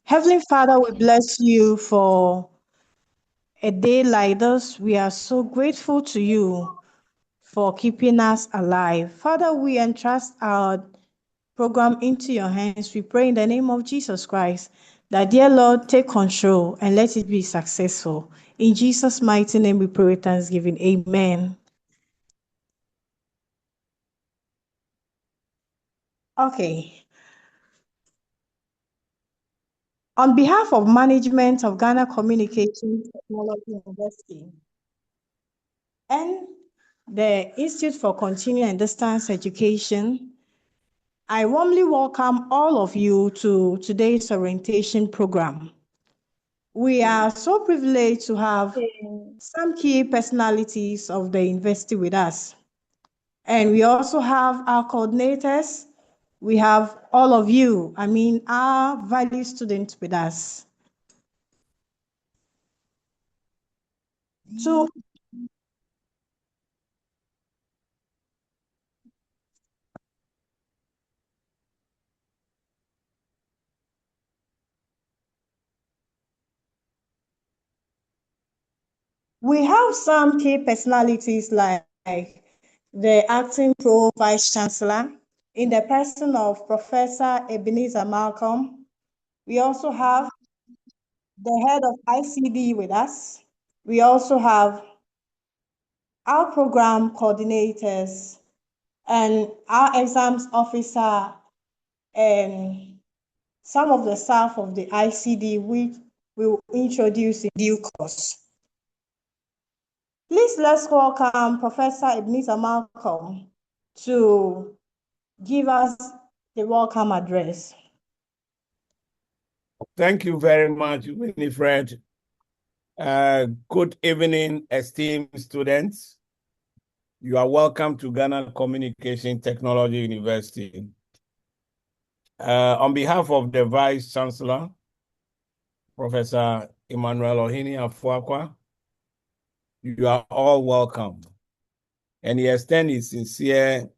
Heavenly Father, we bless you for a day like this. We are so grateful to you for keeping us alive. Father, we entrust our program into your hands. We pray in the name of Jesus Christ that, dear Lord, take control and let it be successful. In Jesus' mighty name, we pray with thanksgiving. Amen. Okay. On behalf of management of Ghana Communication Technology University and the Institute for Continuing and Distance Education, I warmly welcome all of you to today's orientation program. We are so privileged to have some key personalities of the university with us. And we also have our coordinators. We have all of you, our valued students with us. So we have some key personalities like the acting pro vice chancellor in the person of Professor Ebenezer Malcolm. We also have the head of ICDE with us. We also have our program coordinators and our exams officer and some of the staff of the ICD, which we will introduce in due course. Please let's welcome Professor Ebenezer Malcolm to give us the welcome address. Thank you very much, Winifred. Good evening, esteemed students. You are welcome to Ghana Communication Technology University. On behalf of the Vice Chancellor, Professor Emmanuel Ohini Afuakwa, you are all welcome. And he extends his sincere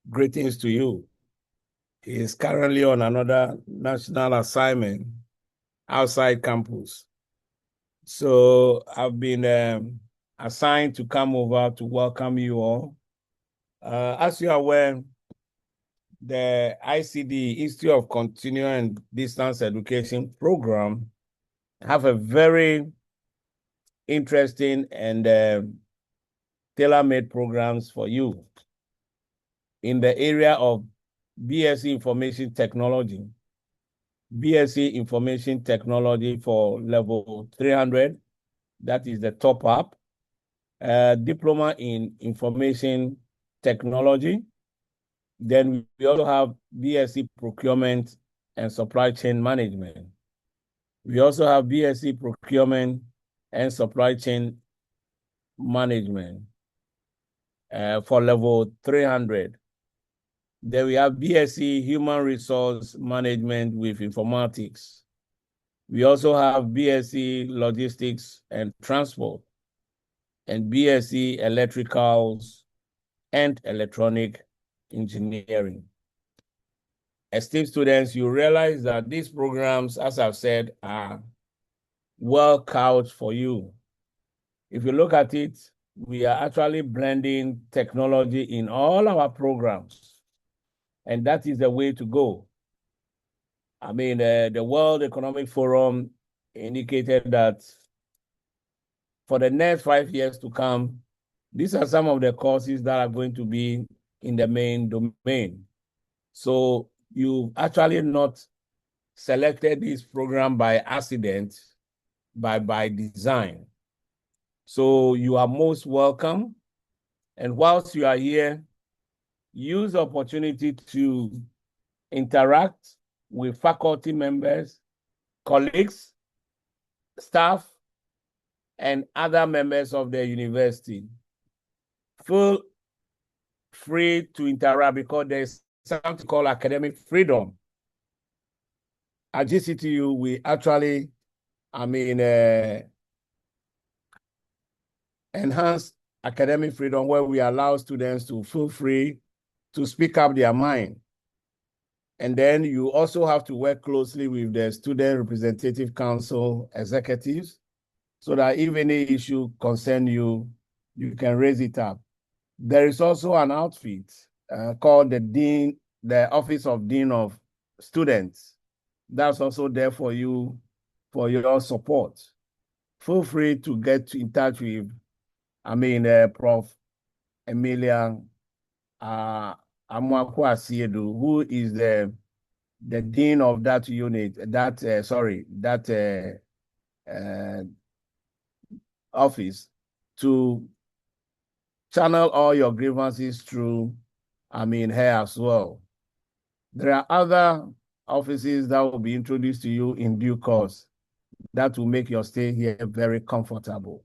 greetings to you. He is currently on another national assignment outside campus. So I've been assigned to come over to welcome you all. As you are aware, the ICDE, Institute of Continuing and Distance Education program, have a very interesting and tailor-made programs for you in the area of BSc Information Technology. BSc Information Technology for level 300, that is the top up. Diploma in Information Technology. Then we also have BSc Procurement and Supply Chain Management. We also have BSc Procurement and Supply Chain Management for level 300. Then we have BSc Human Resource Management with Informatics. We also have BSc Logistics and Transport and BSc Electricals and Electronic Engineering. Esteemed students, you realize that these programs, as I've said, are well couched for you. If you look at it, we are actually blending technology in all our programs, and that is the way to go. The World Economic Forum indicated that for the next 5 years to come, these are some of the courses that are going to be in the main domain. So you actually not selected this program by accident, by design. So you are most welcome. And whilst you are here, use the opportunity to interact with faculty members, colleagues, staff, and other members of the university. Feel free to interact because there's something called academic freedom. At GCTU, we actually, enhance academic freedom where we allow students to feel free to speak up their mind. And then you also have to work closely with the Student Representative Council executives so that if any issue concern you, you can raise it up. There is also an outfit called the Office of Dean of Students. That's also there for you, for your support. Feel free to get in touch with, Prof. Emilia Amwako Asiedu, who is the dean of that unit, that office, to channel all your grievances through, her as well. There are other offices that will be introduced to you in due course that will make your stay here very comfortable.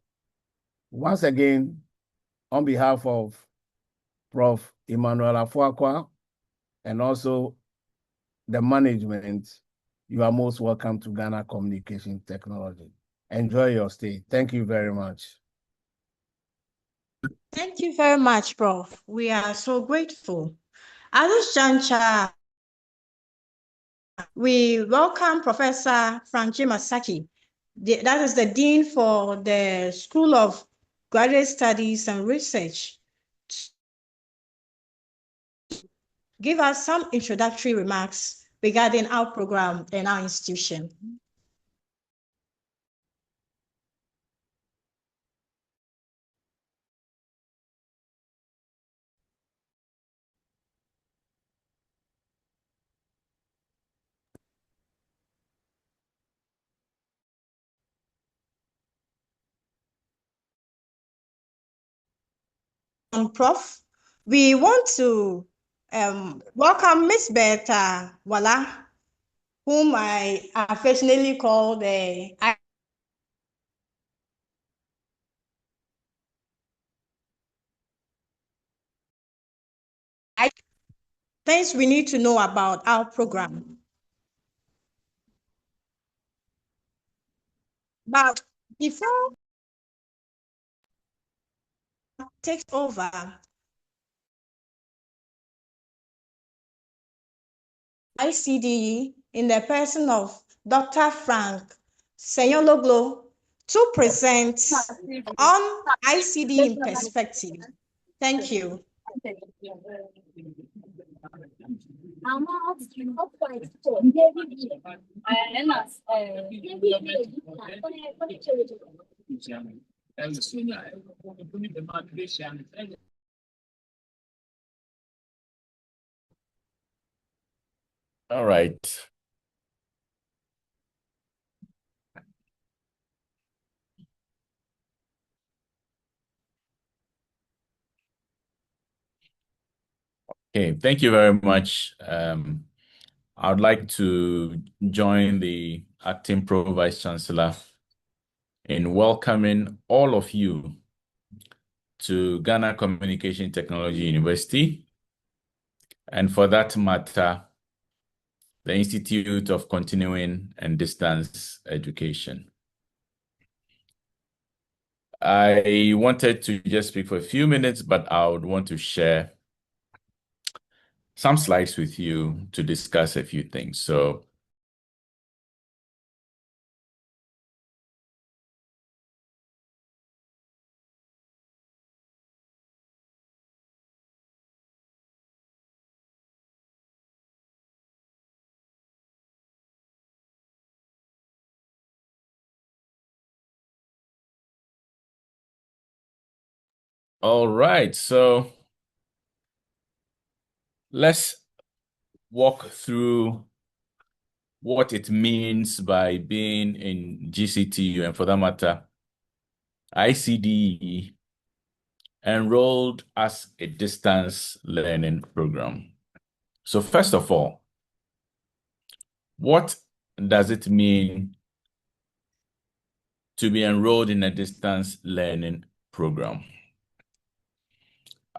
Once again, on behalf of Prof. Emmanuel Afuakwa and also the management, you are most welcome to Ghana Communication Technology. Enjoy your stay. Thank you very much. Thank you very much, Prof. We are so grateful. At this juncture, we welcome Professor Franchi Masaki. That is the Dean for the School of Graduate Studies and Research. Give us some introductory remarks regarding our program and our institution. Prof, we want to welcome Miss Bertha Wala, whom I affectionately call the things we need to know about our program. But before I take over, ICDE in the person of Dr. Frank Senyologlo to present on ICDE in perspective. Thank you. All right. Okay, thank you very much. I would like to join the acting Pro Vice Chancellor in welcoming all of you to Ghana Communication Technology University, and for that matter, the Institute of Continuing and Distance Education. I wanted to just speak for a few minutes, but I would want to share some slides with you to discuss a few things. So all right, so let's walk through what it means by being in GCTU, and for that matter, ICDE, enrolled as a distance learning program. So first of all, what does it mean to be enrolled in a distance learning program?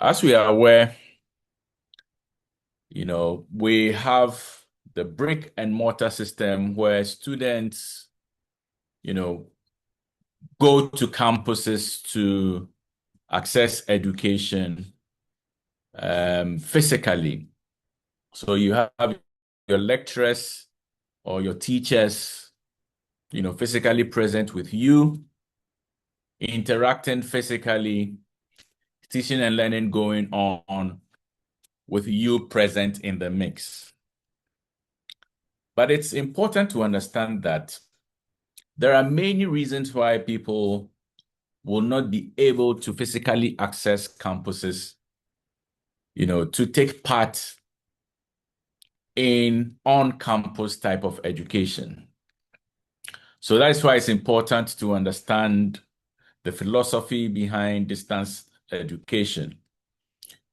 As we are aware, we have the brick and mortar system where students, go to campuses to access education physically. So you have your lecturers or your teachers, physically present with you, interacting physically, teaching and learning going on with you present in the mix. But it's important to understand that there are many reasons why people will not be able to physically access campuses, to take part in on-campus type of education. So that's why it's important to understand the philosophy behind distance education,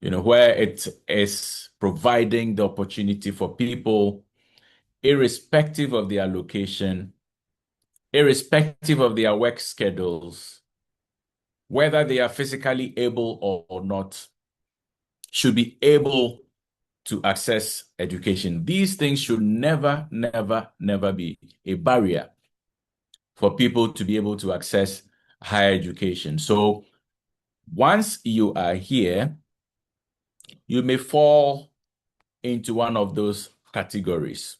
where it is providing the opportunity for people, irrespective of their location, irrespective of their work schedules, whether they are physically able or not, should be able to access education. These things should never, never, never be a barrier for people to be able to access higher education. So once you are here, you may fall into one of those categories.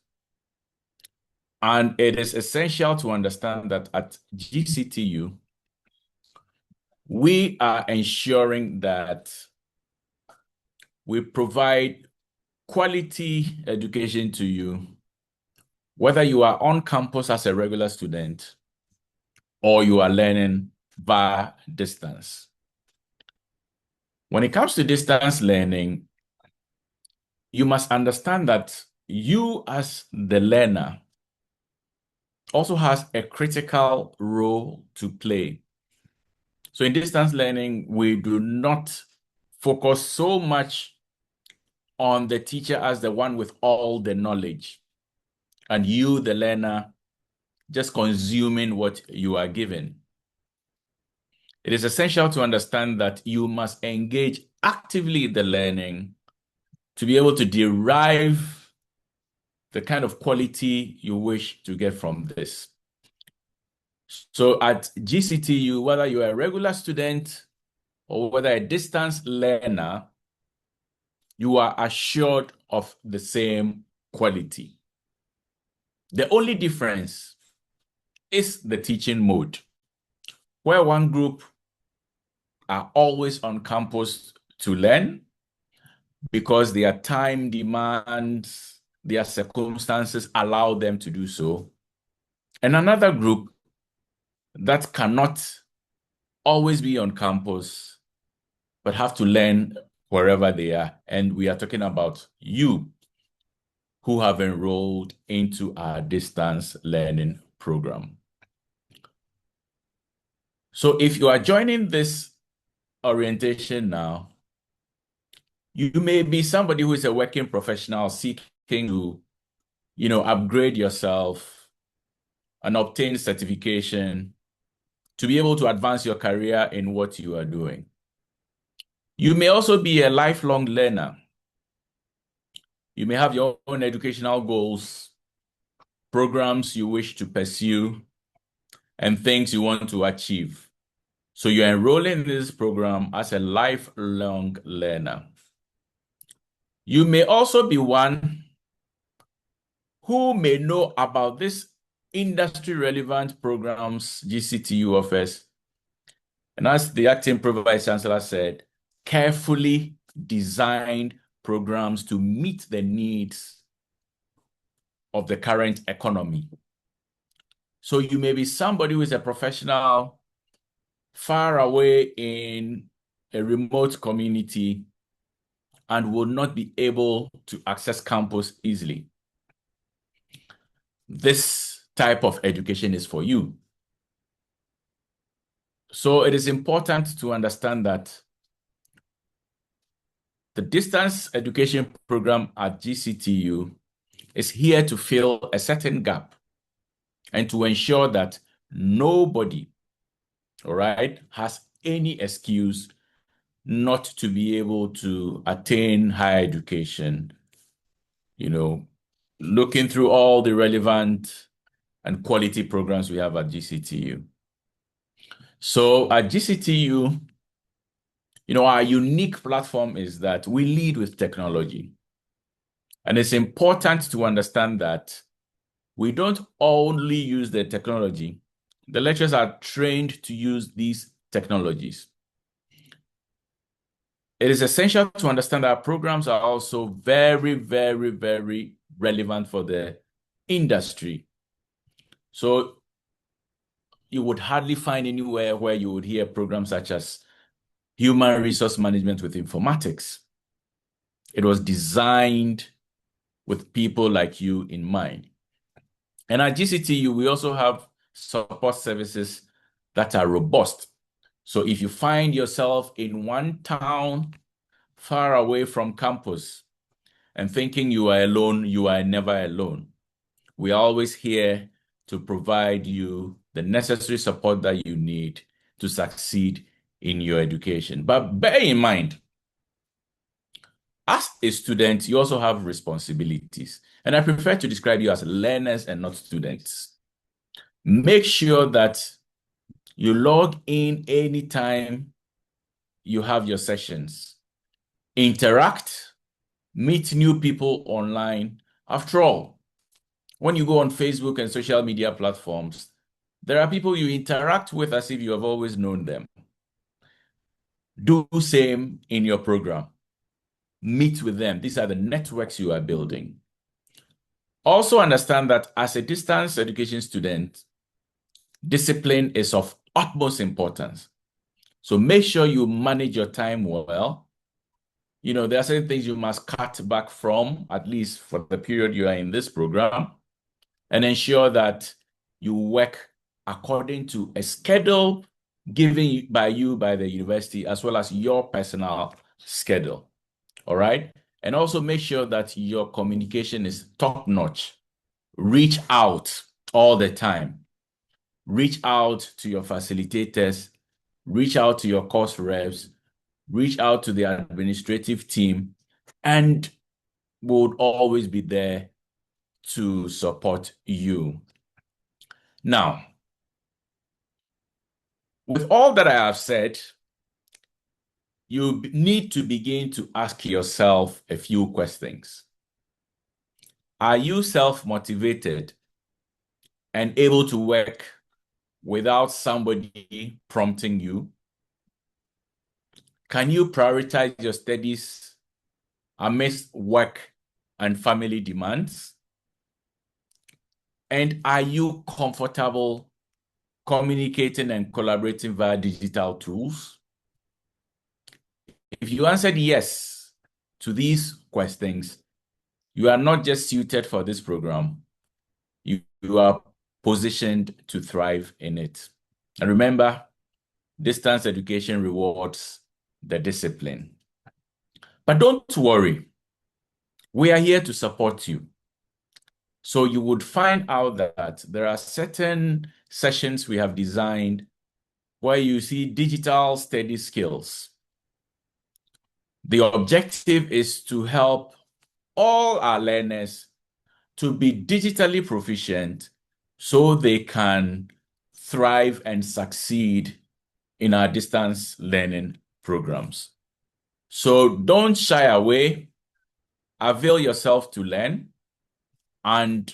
And it is essential to understand that at GCTU, we are ensuring that we provide quality education to you, whether you are on campus as a regular student or you are learning via distance. When it comes to distance learning, you must understand that you as the learner also has a critical role to play. So in distance learning, we do not focus so much on the teacher as the one with all the knowledge, and you, the learner, just consuming what you are given. It is essential to understand that you must engage actively in the learning to be able to derive the kind of quality you wish to get from this. So at GCTU, whether you're a regular student or whether a distance learner, you are assured of the same quality. The only difference is the teaching mode, where one group are always on campus to learn because their time demands, their circumstances allow them to do so. And another group that cannot always be on campus, but have to learn wherever they are. And we are talking about you who have enrolled into our distance learning program. So if you are joining this orientation now, you may be somebody who is a working professional seeking to, upgrade yourself and obtain certification to be able to advance your career in what you are doing. You may also be a lifelong learner. You may have your own educational goals, programs you wish to pursue, and things you want to achieve. So you're enrolling in this program as a lifelong learner. You may also be one who may know about this industry-relevant programs GCTU offers. And as the acting Vice Chancellor said, carefully designed programs to meet the needs of the current economy. So you may be somebody who is a professional far away in a remote community and will not be able to access campus easily. This type of education is for you. So it is important to understand that the distance education program at GCTU is here to fill a certain gap and to ensure that nobody, all right, has any excuse not to be able to attain higher education, looking through all the relevant and quality programs we have at GCTU. So at GCTU, our unique platform is that we lead with technology. And it's important to understand that we don't only use the technology. The lecturers are trained to use these technologies. It is essential to understand that our programs are also very, very, very relevant for the industry. So you would hardly find anywhere where you would hear programs such as human resource management with informatics. It was designed with people like you in mind. And at GCTU, we also have support services that are robust. So if you find yourself in one town far away from campus and thinking you are alone, you are never alone. We are always here to provide you the necessary support that you need to succeed in your education. But bear in mind, as a student, you also have responsibilities. And I prefer to describe you as learners and not students. Make sure that you log in anytime you have your sessions. Interact, meet new people online. After all, when you go on Facebook and social media platforms, there are people you interact with as if you have always known them. Do the same in your program. Meet with them. These are the networks you are building. Also understand that as a distance education student, discipline is of utmost importance. So make sure you manage your time well. You know, there are certain things you must cut back from, at least for the period you are in this program, and ensure that you work according to a schedule given by the university, as well as your personal schedule. All right? And also make sure that your communication is top-notch. Reach out all the time. Reach out to your facilitators, reach out to your course reps, reach out to the administrative team, and would always be there to support you. Now, with all that I have said, you need to begin to ask yourself a few questions. Are you self-motivated and able to work without somebody prompting you? Can you prioritize your studies amidst work and family demands? And are you comfortable communicating and collaborating via digital tools? If you answered yes to these questions, you are not just suited for this program, you are positioned to thrive in it. And remember, distance education rewards the discipline. But don't worry, we are here to support you. So you would find out that there are certain sessions we have designed where you see digital study skills. The objective is to help all our learners to be digitally proficient so they can thrive and succeed in our distance learning programs. So don't shy away, avail yourself to learn, and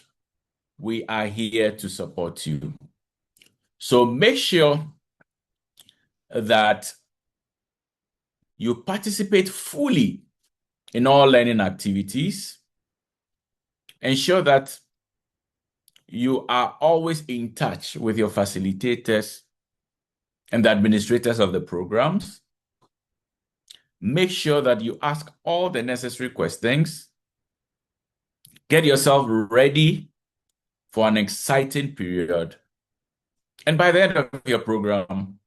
we are here to support you. So make sure that you participate fully in all learning activities. Ensure that you are always in touch with your facilitators and the administrators of the programs. Make sure that you ask all the necessary questions. Get yourself ready for an exciting period. And by the end of your program,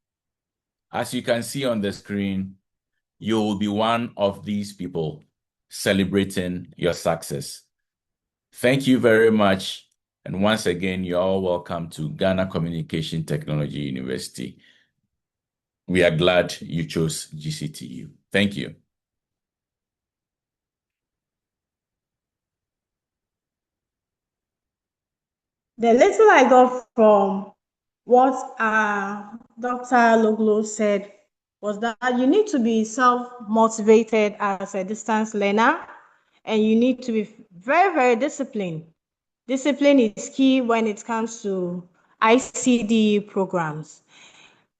as you can see on the screen, you will be one of these people celebrating your success. Thank you very much. And once again, you're all welcome to Ghana Communication Technology University. We are glad you chose GCTU. Thank you. The little I got from what Dr. Loglo said was that you need to be self-motivated as a distance learner, and you need to very, very disciplined. Discipline is key when it comes to ICDE programs.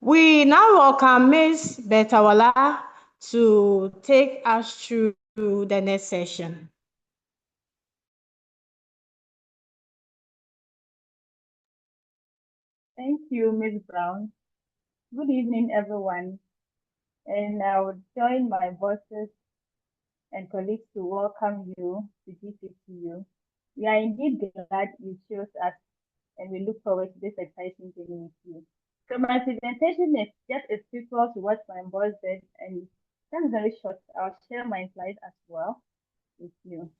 We now welcome Ms. Betawala to take us through the next session. Thank you, Ms. Brown. Good evening, everyone. And I would join my bosses and colleagues to welcome you to GCTU. We are indeed glad you chose us, and we look forward to this exciting journey with you. So my presentation is just a sequel to what my boss did, and that's very short. I'll share my slides as well with you.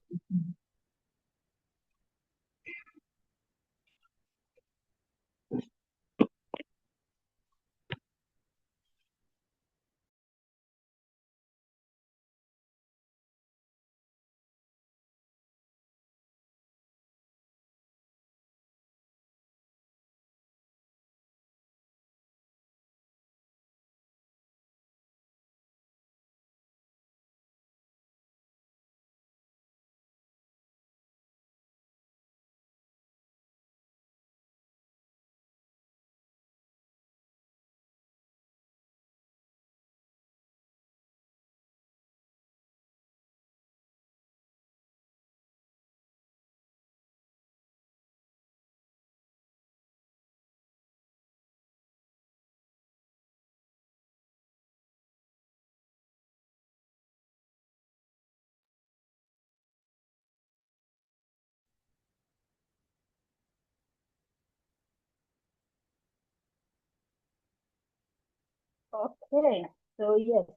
Okay, so yes,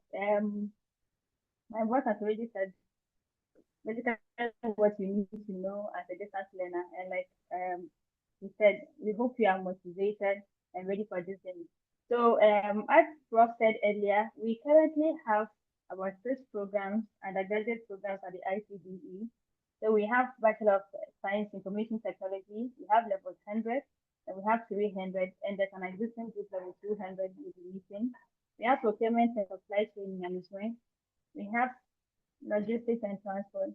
my boss has already said basically what you need to know as a distance learner. And like he said, we hope you are motivated and ready for this journey. So as Prof said earlier, we currently have about 6 programs, undergraduate programs at the ICDE. So we have Bachelor of Science Information Technology, we have level 100, and we have 300, and there's an existing group level 200 with meeting. We have procurement and supply chain management. We have logistics and transport.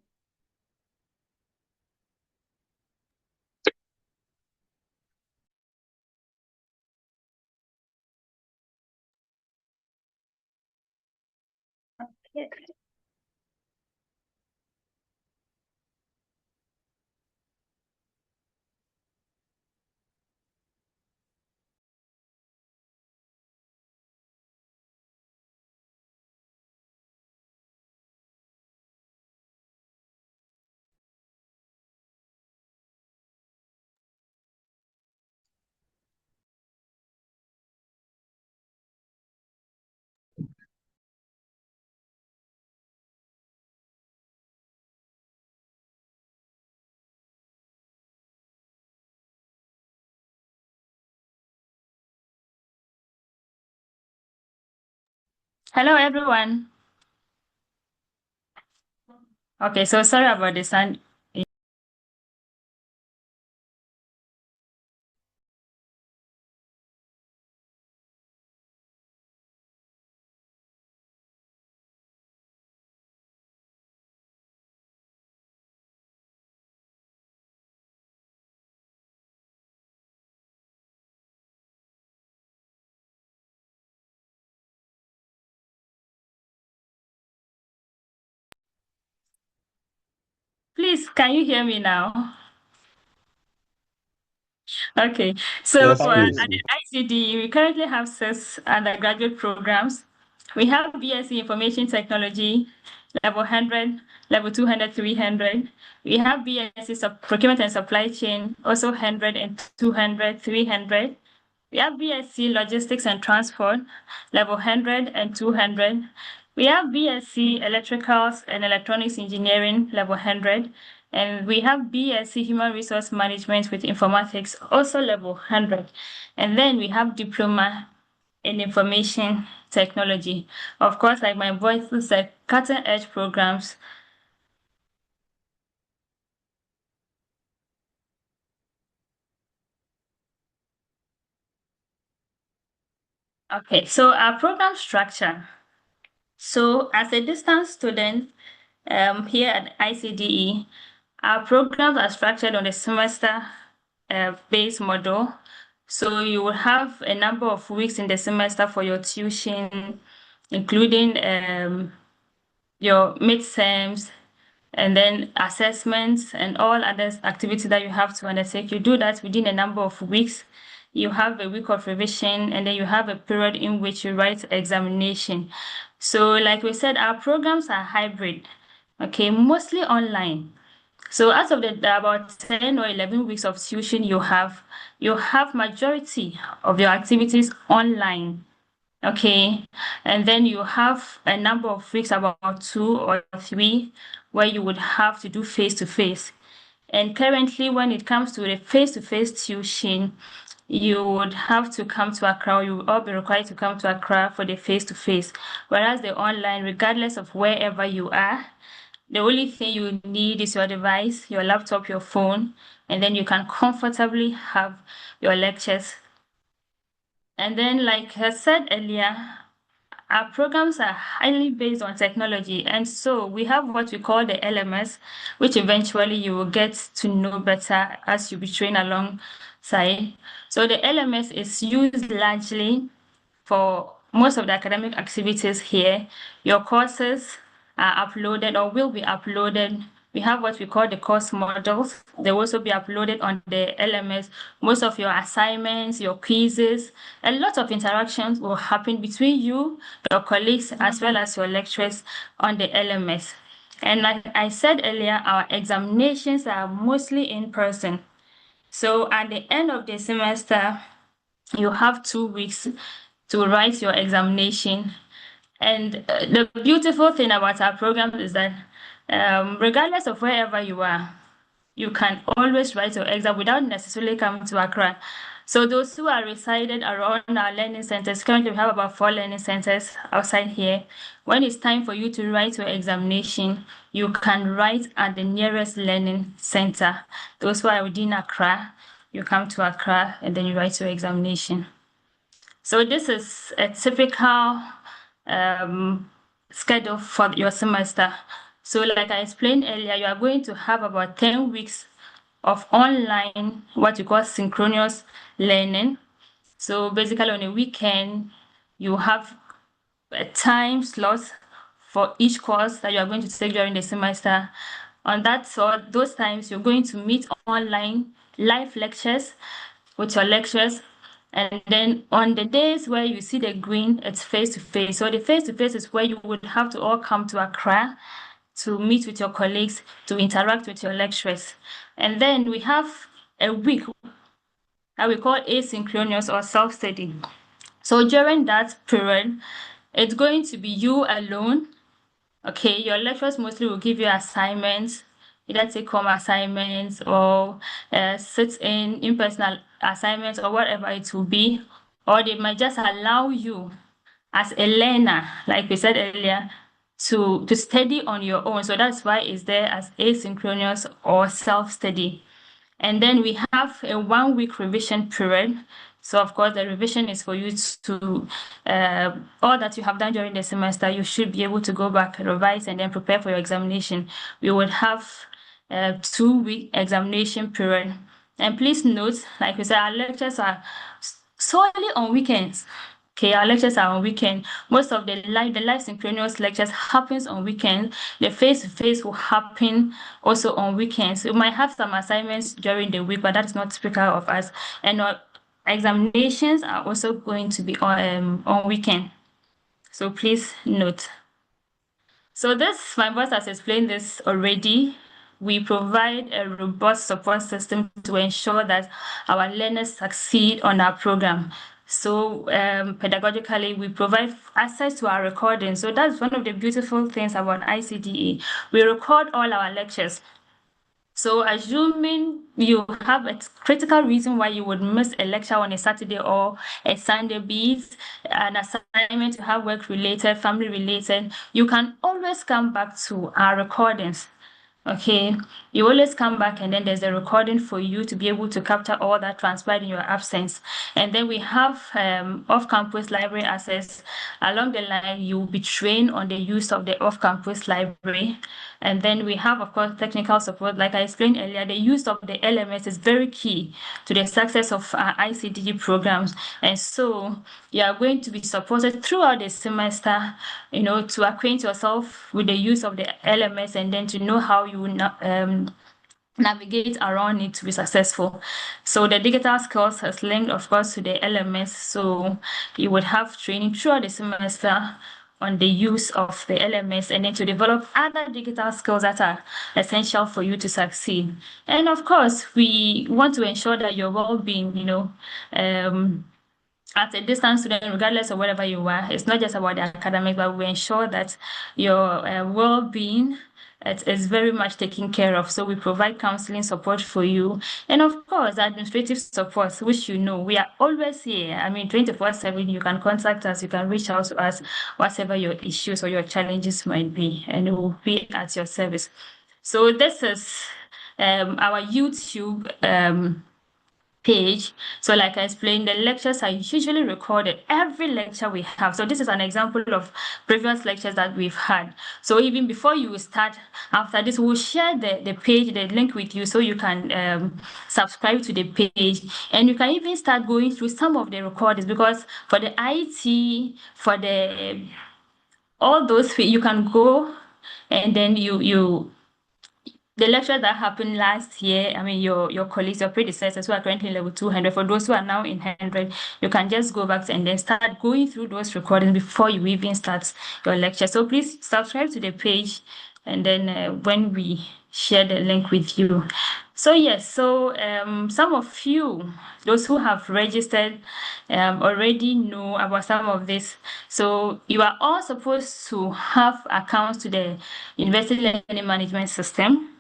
Okay. Hello, everyone. Okay, so sorry about the sound. Please, can you hear me now? Okay, so Yes, at please. the ICD, we currently have 6 undergraduate programs. We have BSc Information Technology, level 100, level 200, 300. We have BSc Procurement and Supply Chain, also 100 and 200, 300. We have BSc Logistics and Transport, level 100 and 200. We have BSc Electricals and Electronics Engineering, level 100. And we have BSc Human Resource Management with Informatics, also level 100. And then we have Diploma in Information Technology. Of course, like my voice said, cutting-edge programs. Okay, so our program structure. So as a distance student here at ICDE, Our programs are structured on a semester based model. So you will have a number of weeks in the semester for your tuition, including your midterms, and then assessments and all other activities that you have to undertake. You do that within a number of weeks. You have a week of revision, and then you have a period in which you write examination. So like we said, our programs are hybrid, okay, mostly online. So as of the about 10 or 11 weeks of tuition you have majority of your activities online. Okay, and then you have a number of weeks, about 2 or 3, where you would have to do face-to-face. And currently, when it comes to the face-to-face tuition, you would have to come to Accra. You will all be required to come to Accra for the face-to-face. Whereas the online, regardless of wherever you are, the only thing you need is your device, your laptop, your phone, and then you can comfortably have your lectures. And then, like I said earlier, our programs are highly based on technology. And so we have what we call the LMS, which eventually you will get to know better as you be trained alongside. So the LMS is used largely for most of the academic activities here. Your courses are uploaded or will be uploaded. We have what we call the course models. They will also be uploaded on the LMS. Most of your assignments, your quizzes, a lot of interactions will happen between you, your colleagues, as well as your lecturers on the LMS. And like I said earlier, our examinations are mostly in person. So at the end of the semester, you have 2 weeks to write your examination. And the beautiful thing about our program is that regardless of wherever you are, you can always write your exam without necessarily coming to Accra. So those who are resided around our learning centers, currently we have about 4 learning centers outside here. When it's time for you to write your examination, you can write at the nearest learning center. Those who are within Accra, you come to Accra and then you write your examination. So this is a typical schedule for your semester. So like I explained earlier, you are going to have about 10 weeks of online, what you call synchronous learning. So basically on a weekend, you have a time slot for each course that you are going to take during the semester. On that sort, those times you're going to meet online live lectures with your lecturers. And then on the days where you see the green, it's face-to-face. So the face-to-face is where you would have to all come to Accra to meet with your colleagues, to interact with your lecturers. And then we have a week that we call asynchronous or self-study. So during that period, it's going to be you alone. Okay, your lecturers mostly will give you assignments, either take home assignments or sit in personal assignments or whatever it will be. Or they might just allow you as a learner, like we said earlier, to study on your own. So that's why it's there as asynchronous or self-study. And then we have a 1-week revision period. So of course, the revision is for you to, all that you have done during the semester, you should be able to go back, revise, and then prepare for your examination. We would have a 2-week examination period. And please note, like we said, our lectures are solely on weekends. Okay, our lectures are on weekend. Most of the live synchronous lectures happens on weekends. The face-to-face will happen also on weekends. We might have some assignments during the week, but that's not typical of us. And our examinations are also going to be on weekend. So please note. So this, my boss has explained this already. We provide a robust support system to ensure that our learners succeed on our program. So pedagogically, we provide access to our recordings. So that's one of the beautiful things about ICDE. We record all our lectures. So assuming you have a critical reason why you would miss a lecture on a Saturday or a Sunday, be it an assignment to have work related, family related, you can always come back to our recordings. Okay, you always come back and then there's a recording for you to be able to capture all that transpired in your absence. And then we have off-campus library access. Along the line, you will be trained on the use of the off-campus library. And then we have, of course, technical support. Like I explained earlier, the use of the LMS is very key to the success of our ICDE programs. And so you are going to be supported throughout the semester, to acquaint yourself with the use of the LMS and then to know how you navigate around it to be successful. So the digital skills is linked, of course, to the LMS. So you would have training throughout the semester on the use of the LMS and then to develop other digital skills that are essential for you to succeed. And of course, we want to ensure that your well-being, as a distance student, regardless of wherever you are, it's not just about the academics, but we ensure that your well-being is very much taken care of. So we provide counseling support for you. And of course, administrative support, which we are always here. 24/7, you can contact us, you can reach out to us, whatever your issues or your challenges might be, and we will be at your service. So this is our YouTube page. So like I explained, the lectures are usually recorded, every lecture we have. So this is an example of previous lectures that we've had. So even before you start, after this, we'll share the page, the link with you so you can subscribe to the page. And you can even start going through some of the recordings, because for the IT, for the all those, you can go and then the lecture that happened last year, your colleagues, your predecessors who are currently in level 200, for those who are now in 100, you can just go back and then start going through those recordings before you even start your lecture. So please subscribe to the page, and then when we share the link with you. So yes, some of you, those who have registered, already know about some of this. So you are all supposed to have accounts to the University Learning Management System.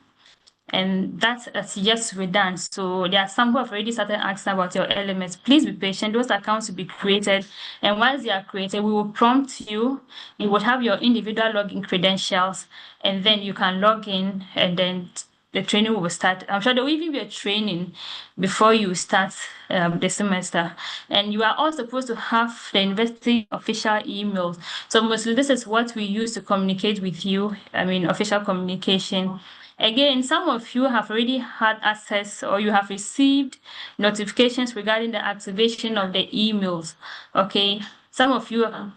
And that is yet to be done. So there are some who have already started asking about your elements. Please be patient. Those accounts will be created. And once they are created, we will prompt you. You would have your individual login credentials, and then you can log in, and then the training will start. I'm sure there will even be a training before you start the semester. And you are all supposed to have the university official emails. So mostly this is what we use to communicate with you. Official communication. Again, some of you have already had access, or you have received notifications regarding the activation of the emails. Okay, some of you are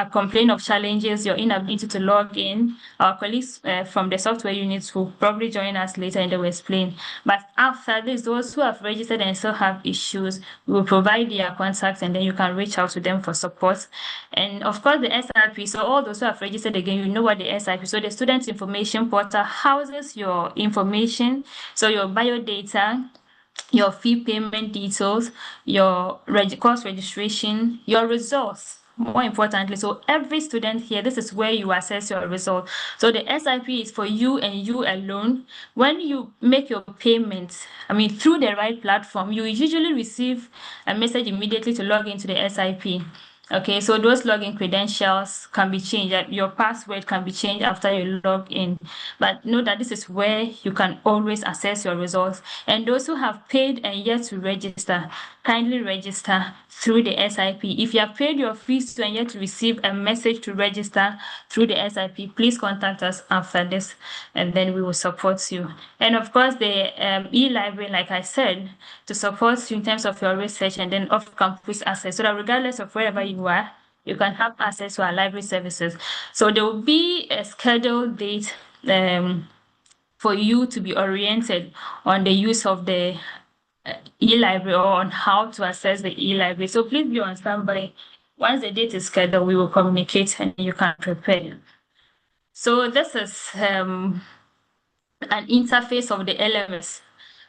complaining of challenges, your inability to log in. Our colleagues from the software units will probably join us later and they will explain. But after this, those who have registered and still have issues, we will provide their contacts, and then you can reach out to them for support. And of course, the SIP. So all those who have registered, again, you know what the SIP. So the Student Information Portal houses your information, so your bio data, your fee payment details, your course registration, your results. More importantly, so every student here, this is where you assess your result. So the SIP is for you and you alone. When you make your payments, through the right platform, you usually receive a message immediately to log into the SIP. Okay, so those login credentials can be changed. Your password can be changed after you log in. But know that this is where you can always access your results. And those who have paid and yet to register, kindly register through the SIP. If you have paid your fees and yet to receive a message to register through the SIP, please contact us after this, and then we will support you. And of course, the e-library, like I said, to support you in terms of your research, and then off-campus access, so that regardless of wherever you are, you can have access to our library services. So there will be a scheduled date for you to be oriented on the use of the e-library, or on how to access the e-library. So please be on standby. Once the date is scheduled, we will communicate and you can prepare. So this is an interface of the LMS.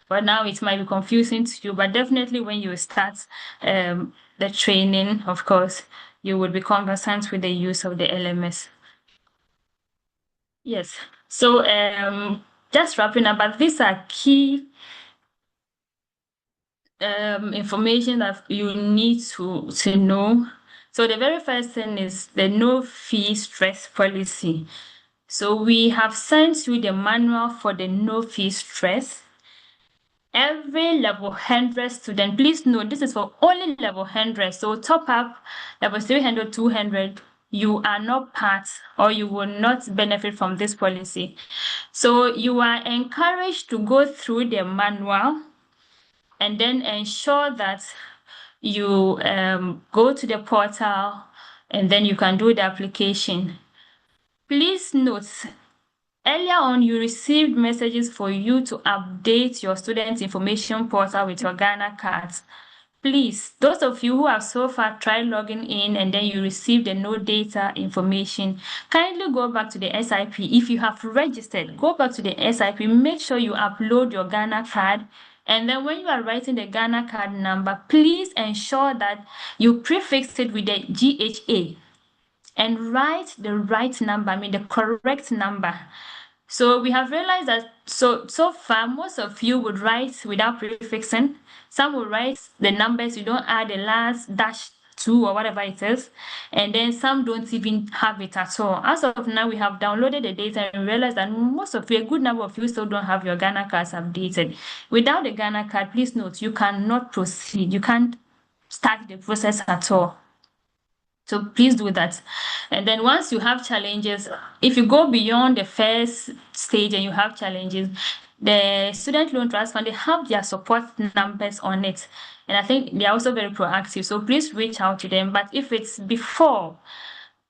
But now it might be confusing to you, but definitely when you start the training, of course, you would be conversant with the use of the LMS. Yes. So just wrapping up, but these are key information that you need to know. So the very first thing is the no fee stress policy. So we have sent you the manual for the no fee stress. Every level 100 student, please note this is for only level 100. So top up level 300, 200, you are not part or you will not benefit from this policy. So you are encouraged to go through the manual and then ensure that you go to the portal and then you can do the application. Please note, earlier on, you received messages for you to update your student information portal with your Ghana cards. Please, those of you who have so far tried logging in and then you received the no data information, kindly go back to the SIP. If you have registered, go back to the SIP. Make sure you upload your Ghana card. And then when you are writing the Ghana card number, please ensure that you prefix it with the GHA and write the right number, the correct number. So we have realized that so far, most of you would write without prefixing. Some will write the numbers, you don't add the last -2 or whatever it is. And then some don't even have it at all. As of now, we have downloaded the data and realized that most of you, a good number of you still don't have your Ghana cards updated. Without the Ghana card, please note, you cannot proceed. You can't start the process at all. So please do that. And then once you have challenges, if you go beyond the first stage and you have challenges, the Student Loan Trust Fund, they have their support numbers on it. And I think they're also very proactive. So please reach out to them. But if it's before,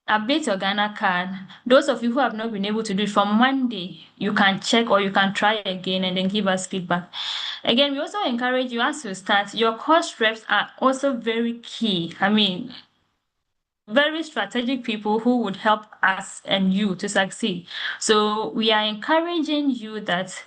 update your Ghana card. Those of you who have not been able to do it from Monday, you can check or you can try again and then give us feedback. Again, we also encourage you as you start, your course reps are also very key. Very strategic people who would help us and you to succeed. So we are encouraging you that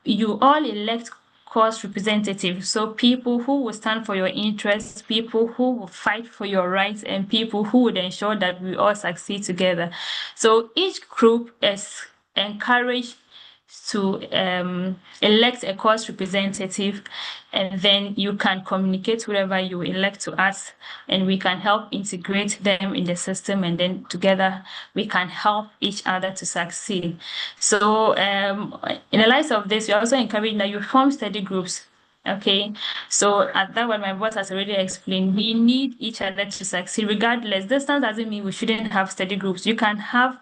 you all elect course representatives. So people who will stand for your interests, people who will fight for your rights, and people who would ensure that we all succeed together. So each group is encouraged to elect a course representative, and then you can communicate whatever you elect to us, and we can help integrate them in the system, and then together we can help each other to succeed. So in the light of this, we also encourage that you form study groups. Okay, so at that one, my boss has already explained, we need each other to succeed regardless. Distance doesn't mean we shouldn't have study groups. You can have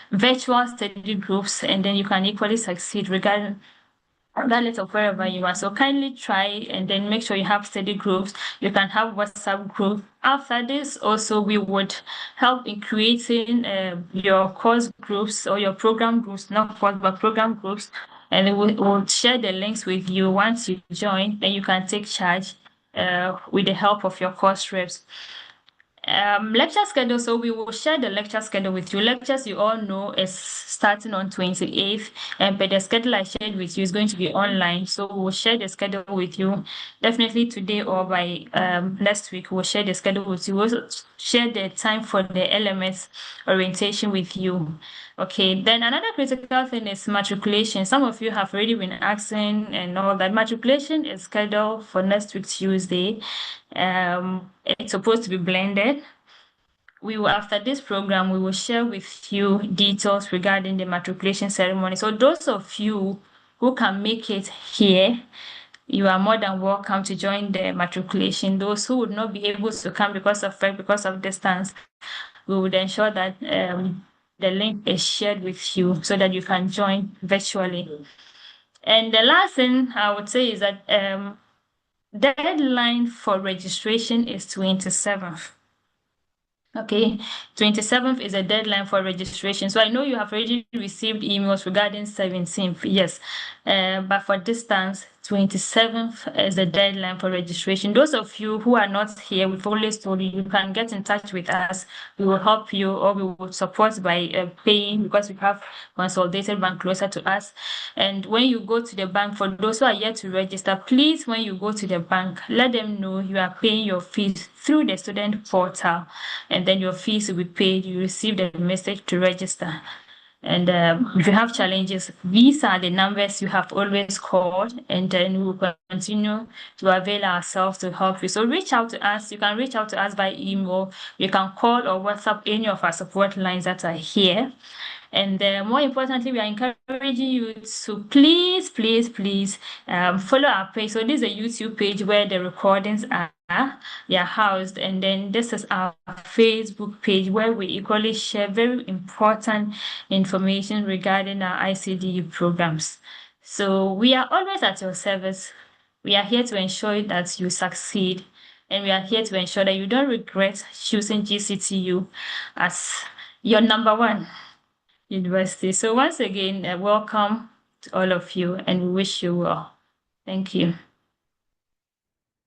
virtual study groups, and then you can equally succeed regardless of wherever you are. So kindly try and then make sure you have study groups. You can have WhatsApp group. After this, also we would help in creating your course groups or your program groups, not course but program groups. And we'll share the links with you. Once you join, then you can take charge with the help of your course reps. Lecture schedule. So we will share the lecture schedule with you. Lectures, you all know, is starting on 28th, but the schedule I shared with you is going to be online. So we'll share the schedule with you definitely today or by next week. We'll share the schedule with you. We'll also share the time for the LMS orientation with you. Okay, then another critical thing is matriculation. Some of you have already been asking and all that. Matriculation is scheduled for next week, Tuesday. It's supposed to be blended. After this program, we will share with you details regarding the matriculation ceremony. So those of you who can make it here, you are more than welcome to join the matriculation. Those who would not be able to come because of distance, we would ensure that the link is shared with you so that you can join virtually. And the last thing I would say is that deadline for registration is 27th. Okay, 27th is a deadline for registration. So I know you have already received emails regarding 17th, yes. But for distance, 27th is the deadline for registration. Those of you who are not here, we've always told you, you can get in touch with us. We will help you, or we will support by paying, because we have consolidated bank closer to us. And when you go to the bank, for those who are yet to register, please, when you go to the bank, let them know you are paying your fees through the student portal, and then your fees will be paid. You receive the message to register. And if you have challenges, these are the numbers you have always called, and then we will continue to avail ourselves to help you. So reach out to us. You can reach out to us by email. You can call or WhatsApp any of our support lines that are here. And more importantly, we are encouraging you to please follow our page. So this is a YouTube page where the recordings are housed, and then this is our Facebook page where we equally share very important information regarding our ICDE programs. So we are always at your service. We are here to ensure that you succeed, and we are here to ensure that you don't regret choosing GCTU as your number one university. So once again, welcome to all of you, and we wish you well. Thank you.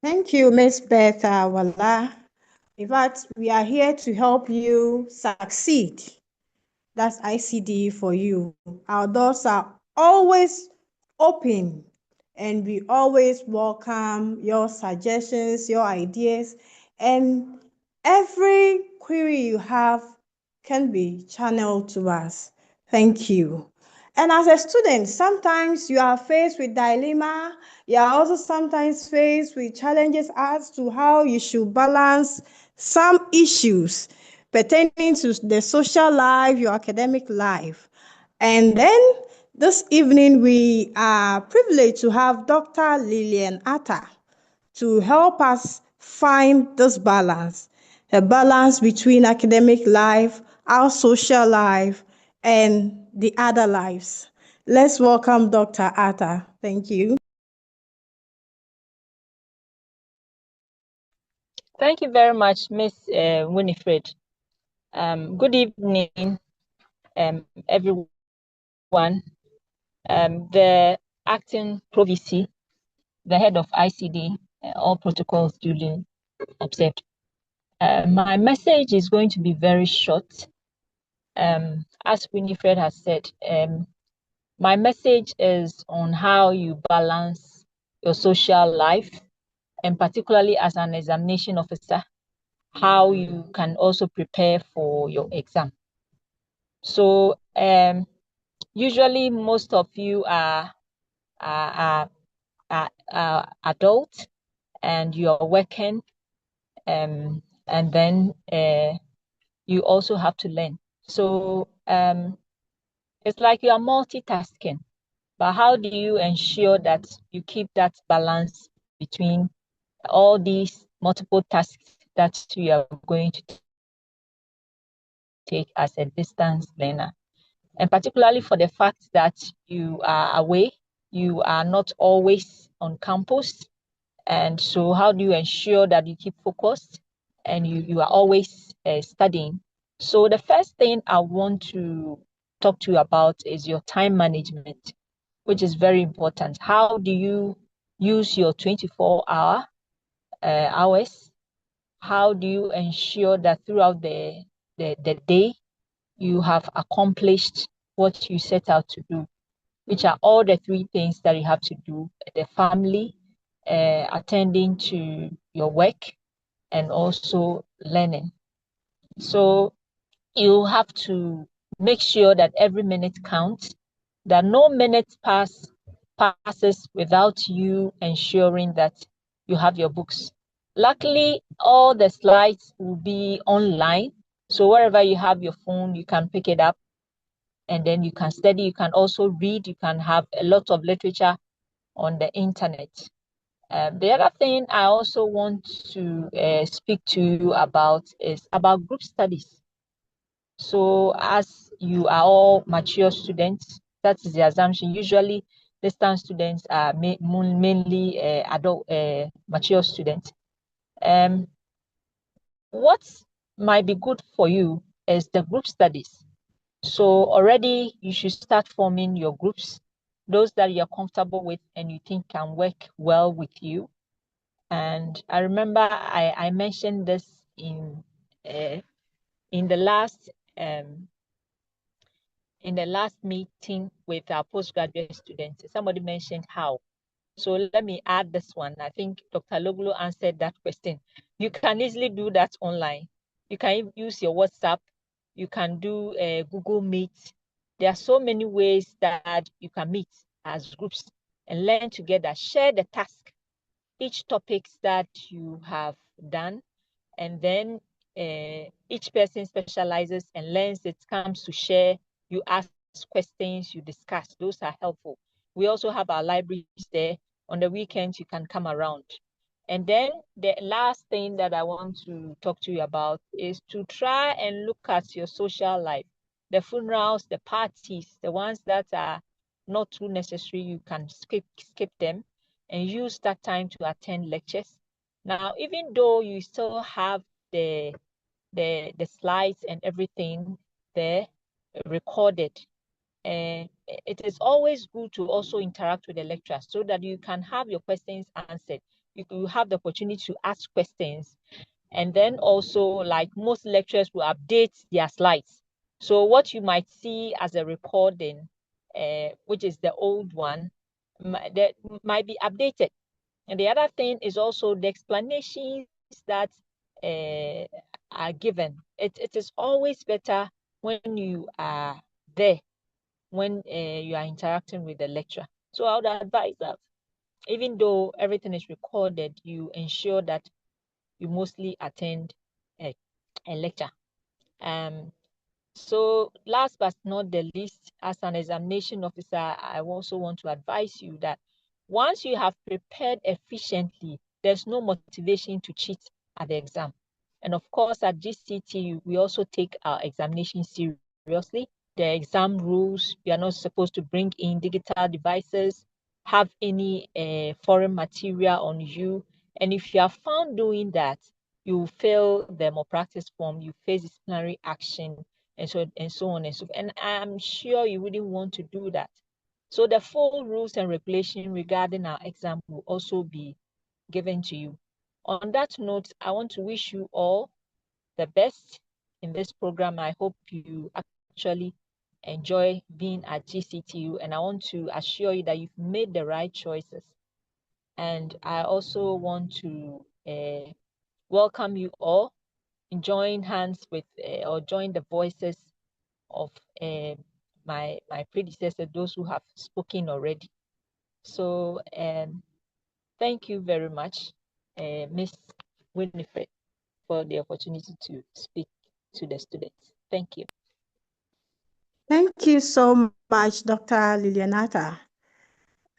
Thank you, Miss Bertha Wala. In fact, we are here to help you succeed. That's ICDE for you. Our doors are always open, and we always welcome your suggestions, your ideas, and every query you have can be channeled to us. Thank you. And as a student, sometimes you are faced with dilemma. You are also sometimes faced with challenges as to how you should balance some issues pertaining to the social life, your academic life. And then this evening, we are privileged to have Dr. Lillian Atta to help us find this balance, a balance between academic life, our social life, and the other lives. Let's welcome Dr. Atta. Thank you. Thank you very much, Miss Winifred. Good evening, everyone. The acting Provisy, the head of ICD, all protocols duly observed. My message is going to be very short. As Winifred has said, my message is on how you balance your social life, and particularly as an examination officer, how you can also prepare for your exam. So usually most of you are adults and you are working, and then you also have to learn. So it's like you are multitasking, but how do you ensure that you keep that balance between all these multiple tasks that you are going to take as a distance learner? And particularly for the fact that you are away, you are not always on campus. And so how do you ensure that you keep focused and you are always studying? So the first thing I want to talk to you about is your time management, which is very important. How do you use your 24-hour hours? How do you ensure that throughout the day, you have accomplished what you set out to do, which are all the three things that you have to do: the family, attending to your work, and also learning. So you have to make sure that every minute counts, that no minute passes without you ensuring that you have your books. Luckily, all the slides will be online. So wherever you have your phone, you can pick it up and then you can study. You can also read. You can have a lot of literature on the internet. The other thing I also want to speak to you about is about group studies. So as you are all mature students, that is the assumption. Usually, distance students are mainly adult mature students. What might be good for you is the group studies. So already you should start forming your groups, those that you're comfortable with and you think can work well with you. And I remember I mentioned this in the last meeting with our postgraduate students. Somebody mentioned how. So let me add this one. I think Dr. Loglu answered that question. You can easily do that online. You can use your WhatsApp. You can do Google Meet. there are so many ways that you can meet as groups and learn together, share the task, each topics that you have done, and then each person specializes and learns. It comes to share, you ask questions, you discuss. Those are helpful. We also have our libraries there. On the weekends, you can come around. And then the last thing that I want to talk to you about is to try and look at your social life. The funerals, the parties, the ones that are not too necessary, you can skip them and use that time to attend lectures. Now, even though you still have the slides and everything there recorded, it is always good to also interact with the lecturer so that you can have your questions answered. You have the opportunity to ask questions. And then also, like most lecturers will update their slides. So what you might see as a recording, which is the old one, that might be updated. And the other thing is also the explanations that are given. It is always better when you are there, when you are interacting with the lecturer. So I would advise that even though everything is recorded, you ensure that you mostly attend a lecture. So last but not the least, as an examination officer, I also want to advise you that once you have prepared efficiently, there's no motivation to cheat at the exam. And of course, at GCT, we also take our examination seriously. The exam rules, you are not supposed to bring in digital devices, have any foreign material on you. And if you are found doing that, you fail the malpractice form, you face disciplinary action, and so on and so forth. And I'm sure you wouldn't want to do that. So the full rules and regulations regarding our exam will also be given to you. On that note, I want to wish you all the best in this program. I hope you actually enjoy being at GCTU, and I want to assure you that you've made the right choices. And I also want to welcome you all and join hands with or join the voices of my predecessors, those who have spoken already. So thank you very much, Miss Winifred, for the opportunity to speak to the students. Thank you. Thank you so much, Dr. Lilianata.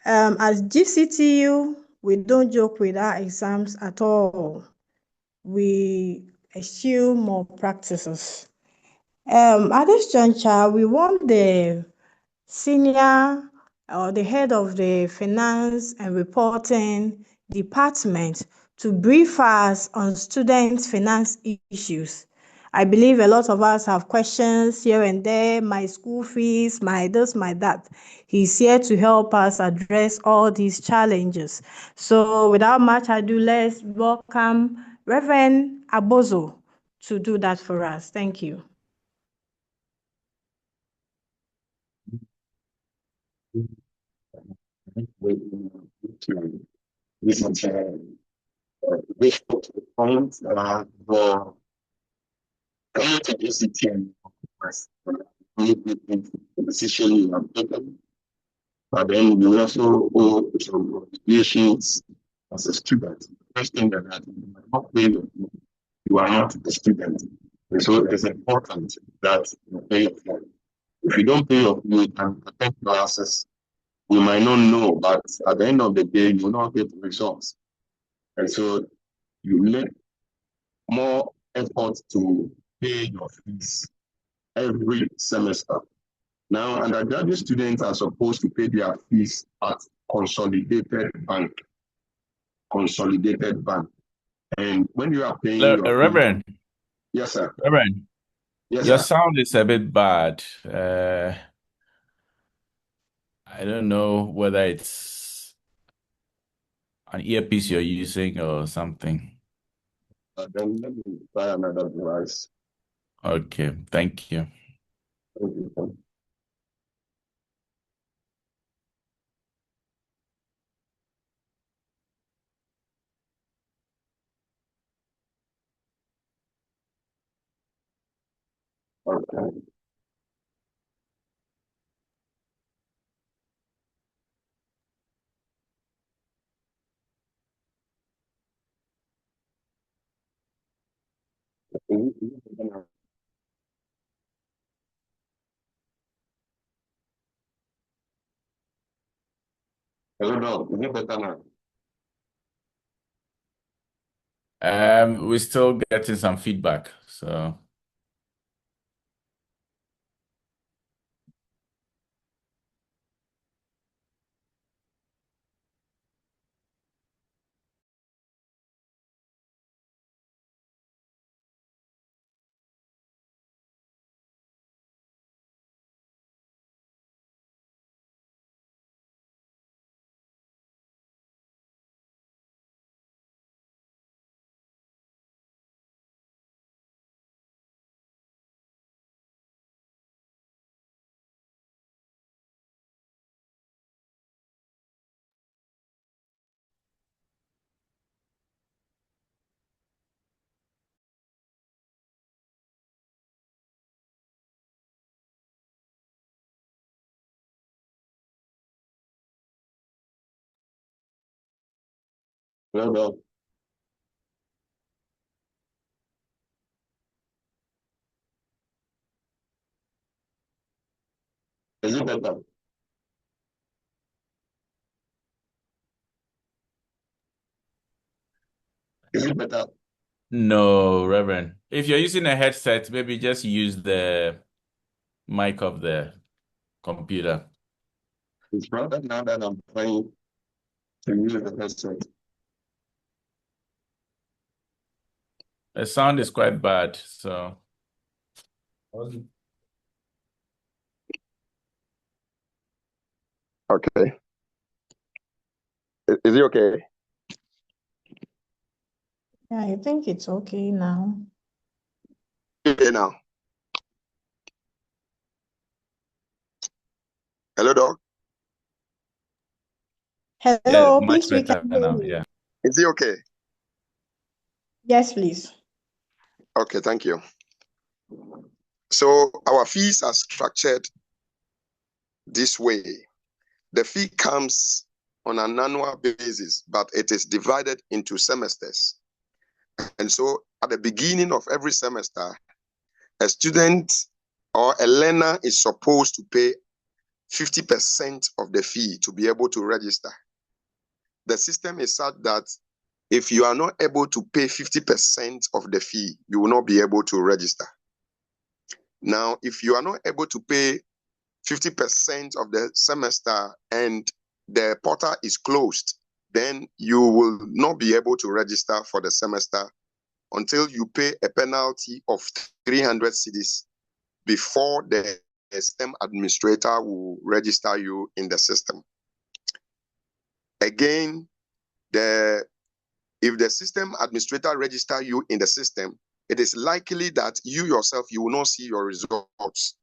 As GCTU, we don't joke with our exams at all. We eschew more practices. At this juncture, we want the senior or the head of the finance and reporting department to brief us on student finance issues. I believe a lot of us have questions here and there, my school fees, my this, my that. He's here to help us address all these challenges. So without much ado, let's welcome Reverend Abozo to do that for us. Thank you. This point the coming to GCT decision you have taken, but then you also owe some obligations as a student. First thing that you might not pay your fee, you are not a student. And so it is important that you pay your fee. If you don't pay your fee, you can attend classes. You might not know, but at the end of the day, you will not get results. And so you make more effort to pay your fees every semester. Now, undergraduate students are supposed to pay their fees at Consolidated Bank. Consolidated Bank. And when you are paying your Reverend. Fees, yes, sir. Reverend. Yes, Your sir. sound is a bit bad. I don't know whether it's an earpiece you're using or something. Then let me try another device. Okay, thank you. Thank you. Okay. Hello, Doc. Is it better now? We're still getting some feedback, so. Hello, Doc. Is it better? Is it better? No, Reverend. If you're using a headset, maybe just use the mic of the computer. It's better now that I'm trying to use the headset. The sound is quite bad, so. Okay. Is it okay? Yeah, I think it's okay now. Okay now. Hello, Doc. Yeah, Hello, much please, we better can hear now. you. Yeah. Is it okay? Yes, please. Okay, thank you. So our fees are structured this way. The fee comes on an annual basis, but it is divided into semesters. And so at the beginning of every semester, a student or a learner is supposed to pay 50% of the fee to be able to register. The system is such that if you are not able to pay 50% of the fee, you will not be able to register. Now, if you are not able to pay 50% of the semester and the portal is closed, then you will not be able to register for the semester until you pay a penalty of 300 cedis before the system administrator will register you in the system. Again, if the system administrator register you in the system, it is likely that you yourself, you will not see your results.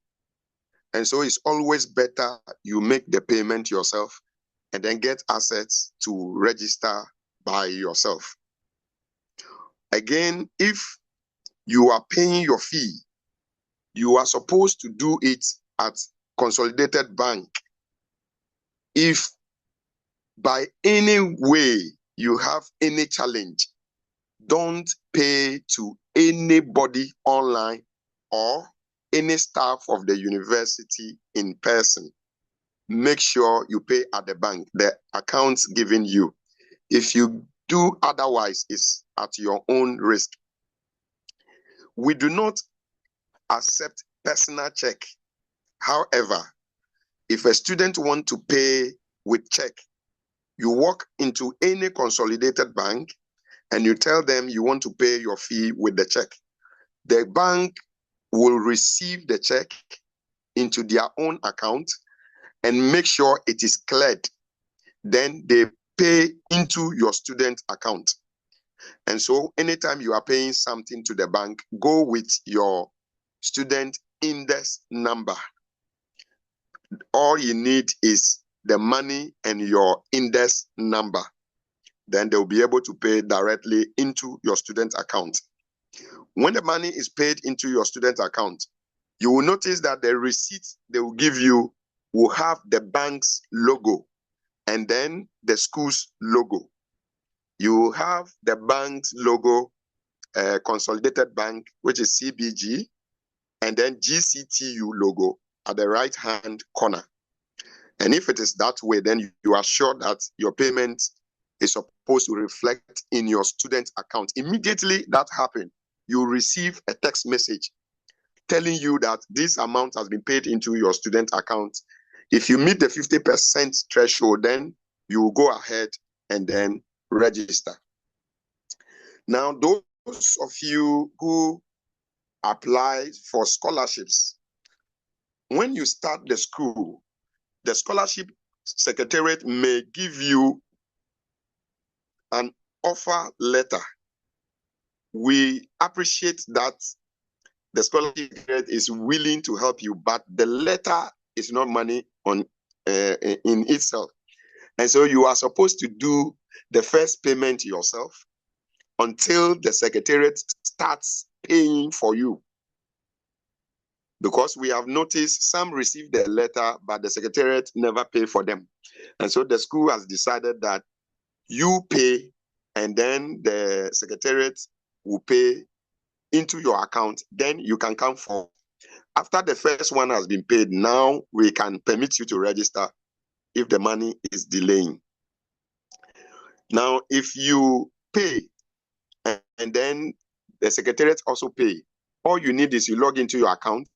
And so it's always better you make the payment yourself and then get assets to register by yourself. Again, if you are paying your fee, you are supposed to do it at Consolidated Bank. If by any way you have any challenge, don't pay to anybody online or any staff of the university in person. Make sure you pay at the bank, the accounts given you. If you do otherwise, it's at your own risk. We do not accept personal check. However, if a student wants to pay with check, you walk into any consolidated bank and you tell them you want to pay your fee with the check. The bank will receive the check into their own account and make sure it is cleared. Then they pay into your student account. And so anytime you are paying something to the bank, go with your student index number. All you need is the money and your index number. Then they'll be able to pay directly into your student account. When the money is paid into your student account, you will notice that the receipt they will give you will have the bank's logo and then the school's logo. You have the bank's logo Consolidated Bank, which is CBG, and then GCTU logo at the right-hand corner. And if it is that way, then you are sure that your payment is supposed to reflect in your student account. Immediately that happened, you receive a text message telling you that this amount has been paid into your student account. If you meet the 50% threshold, then you will go ahead and then register. Now, those of you who apply for scholarships, when you start the school, the scholarship secretariat may give you an offer letter. We appreciate that the scholarship secretariat is willing to help you, but the letter is not money in itself. And so you are supposed to do the first payment yourself until the secretariat starts paying for you. Because we have noticed some received the letter, but the secretariat never pay for them. And so the school has decided that you pay, and then the secretariat will pay into your account. Then you can come for. After the first one has been paid, now we can permit you to register if the money is delaying. Now, if you pay, and then the secretariat also pay, all you need is you log into your account.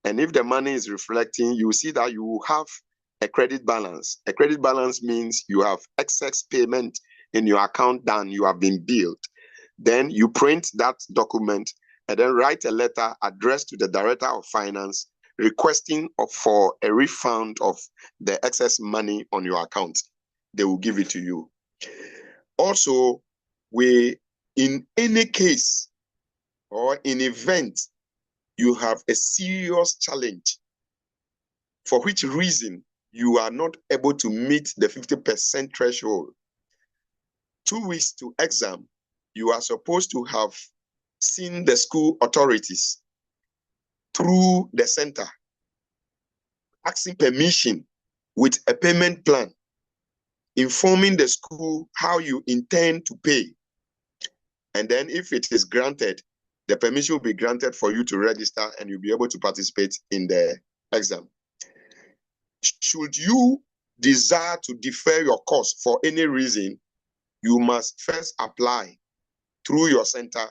And if the money is reflecting, you see that you have a credit balance. A credit balance means you have excess payment in your account than you have been billed. Then you print that document and then write a letter addressed to the Director of Finance requesting for a refund of the excess money on your account. They will give it to you. Also, in any case or in event you have a serious challenge, for which reason you are not able to meet the 50% threshold, 2 weeks to exam, you are supposed to have seen the school authorities through the center, asking permission with a payment plan, informing the school how you intend to pay. And then if it is granted, the permission will be granted for you to register and you'll be able to participate in the exam. Should you desire to defer your course for any reason, you must first apply through your center.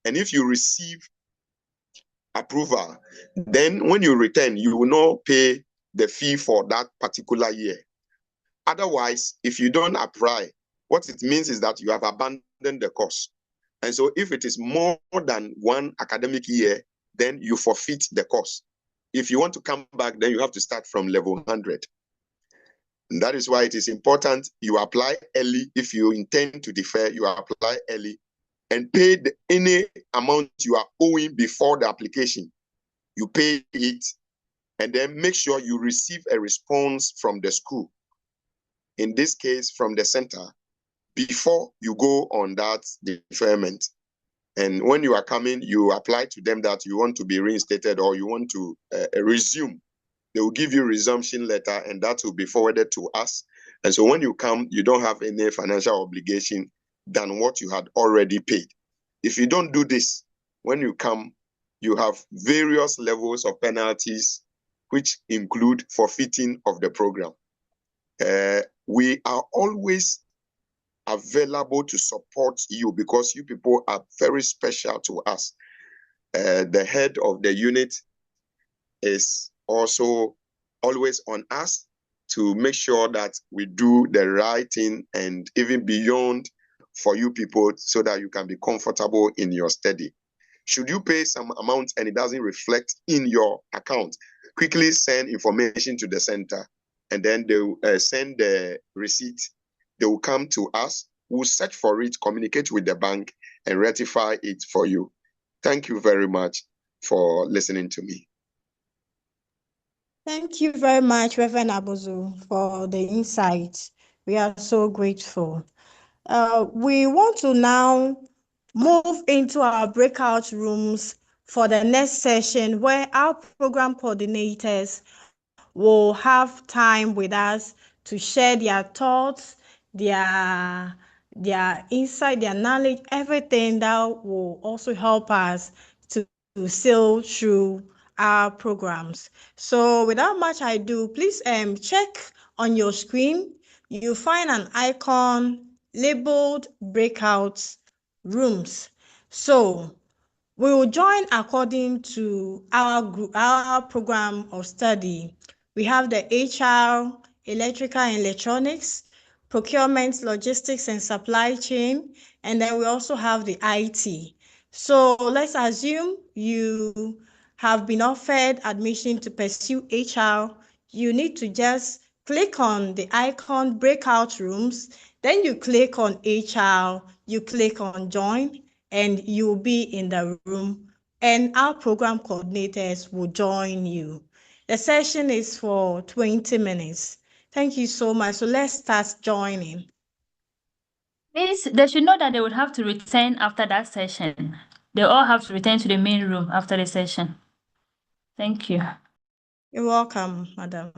And if you receive approval, then when you return, you will not pay the fee for that particular year. Otherwise, if you don't apply, what it means is that you have abandoned the course. And so if it is more than one academic year, then you forfeit the course. If you want to come back, then you have to start from level 100. And that is why it is important you apply early. If you intend to defer, you apply early and pay any amount you are owing before the application. You pay it and then make sure you receive a response from the school. In this case, from the center, before you go on that deferment. And when you are coming, you apply to them that you want to be reinstated or you want to resume. They will give you a resumption letter and that will be forwarded to us. And so when you come, you don't have any financial obligation than what you had already paid. If you don't do this, when you come, you have various levels of penalties, which include forfeiting of the program. We are always available to support you because you people are very special to us. The head of the unit is also always on us to make sure that we do the right thing and even beyond for you people so that you can be comfortable in your study. Should you pay some amount and it doesn't reflect in your account, quickly send information to the center and then they will send the receipt. They will come to us, we'll search for it, communicate with the bank and rectify it for you. Thank you very much for listening to me. Thank you very much, Reverend Abozu, for the insights. We are so grateful. We want to now move into our breakout rooms for the next session where our program coordinators will have time with us to share their thoughts, their their insight, their knowledge, everything that will also help us to sail through our programs. So without much ado, please check on your screen. You'll find an icon labeled breakout rooms. So we will join according to our program of study. We have the HR, electrical and electronics, procurement, logistics and supply chain, and then we also have the IT. So let's assume you have been offered admission to pursue HR. You need to just click on the icon breakout rooms, then you click on HR, you click on join, and you'll be in the room, and our program coordinators will join you. The session is for 20 minutes. Thank you so much. So let's start joining. Please, they should know that they would have to return after that session. They all have to return to the main room after the session. Thank you. You're welcome, madam.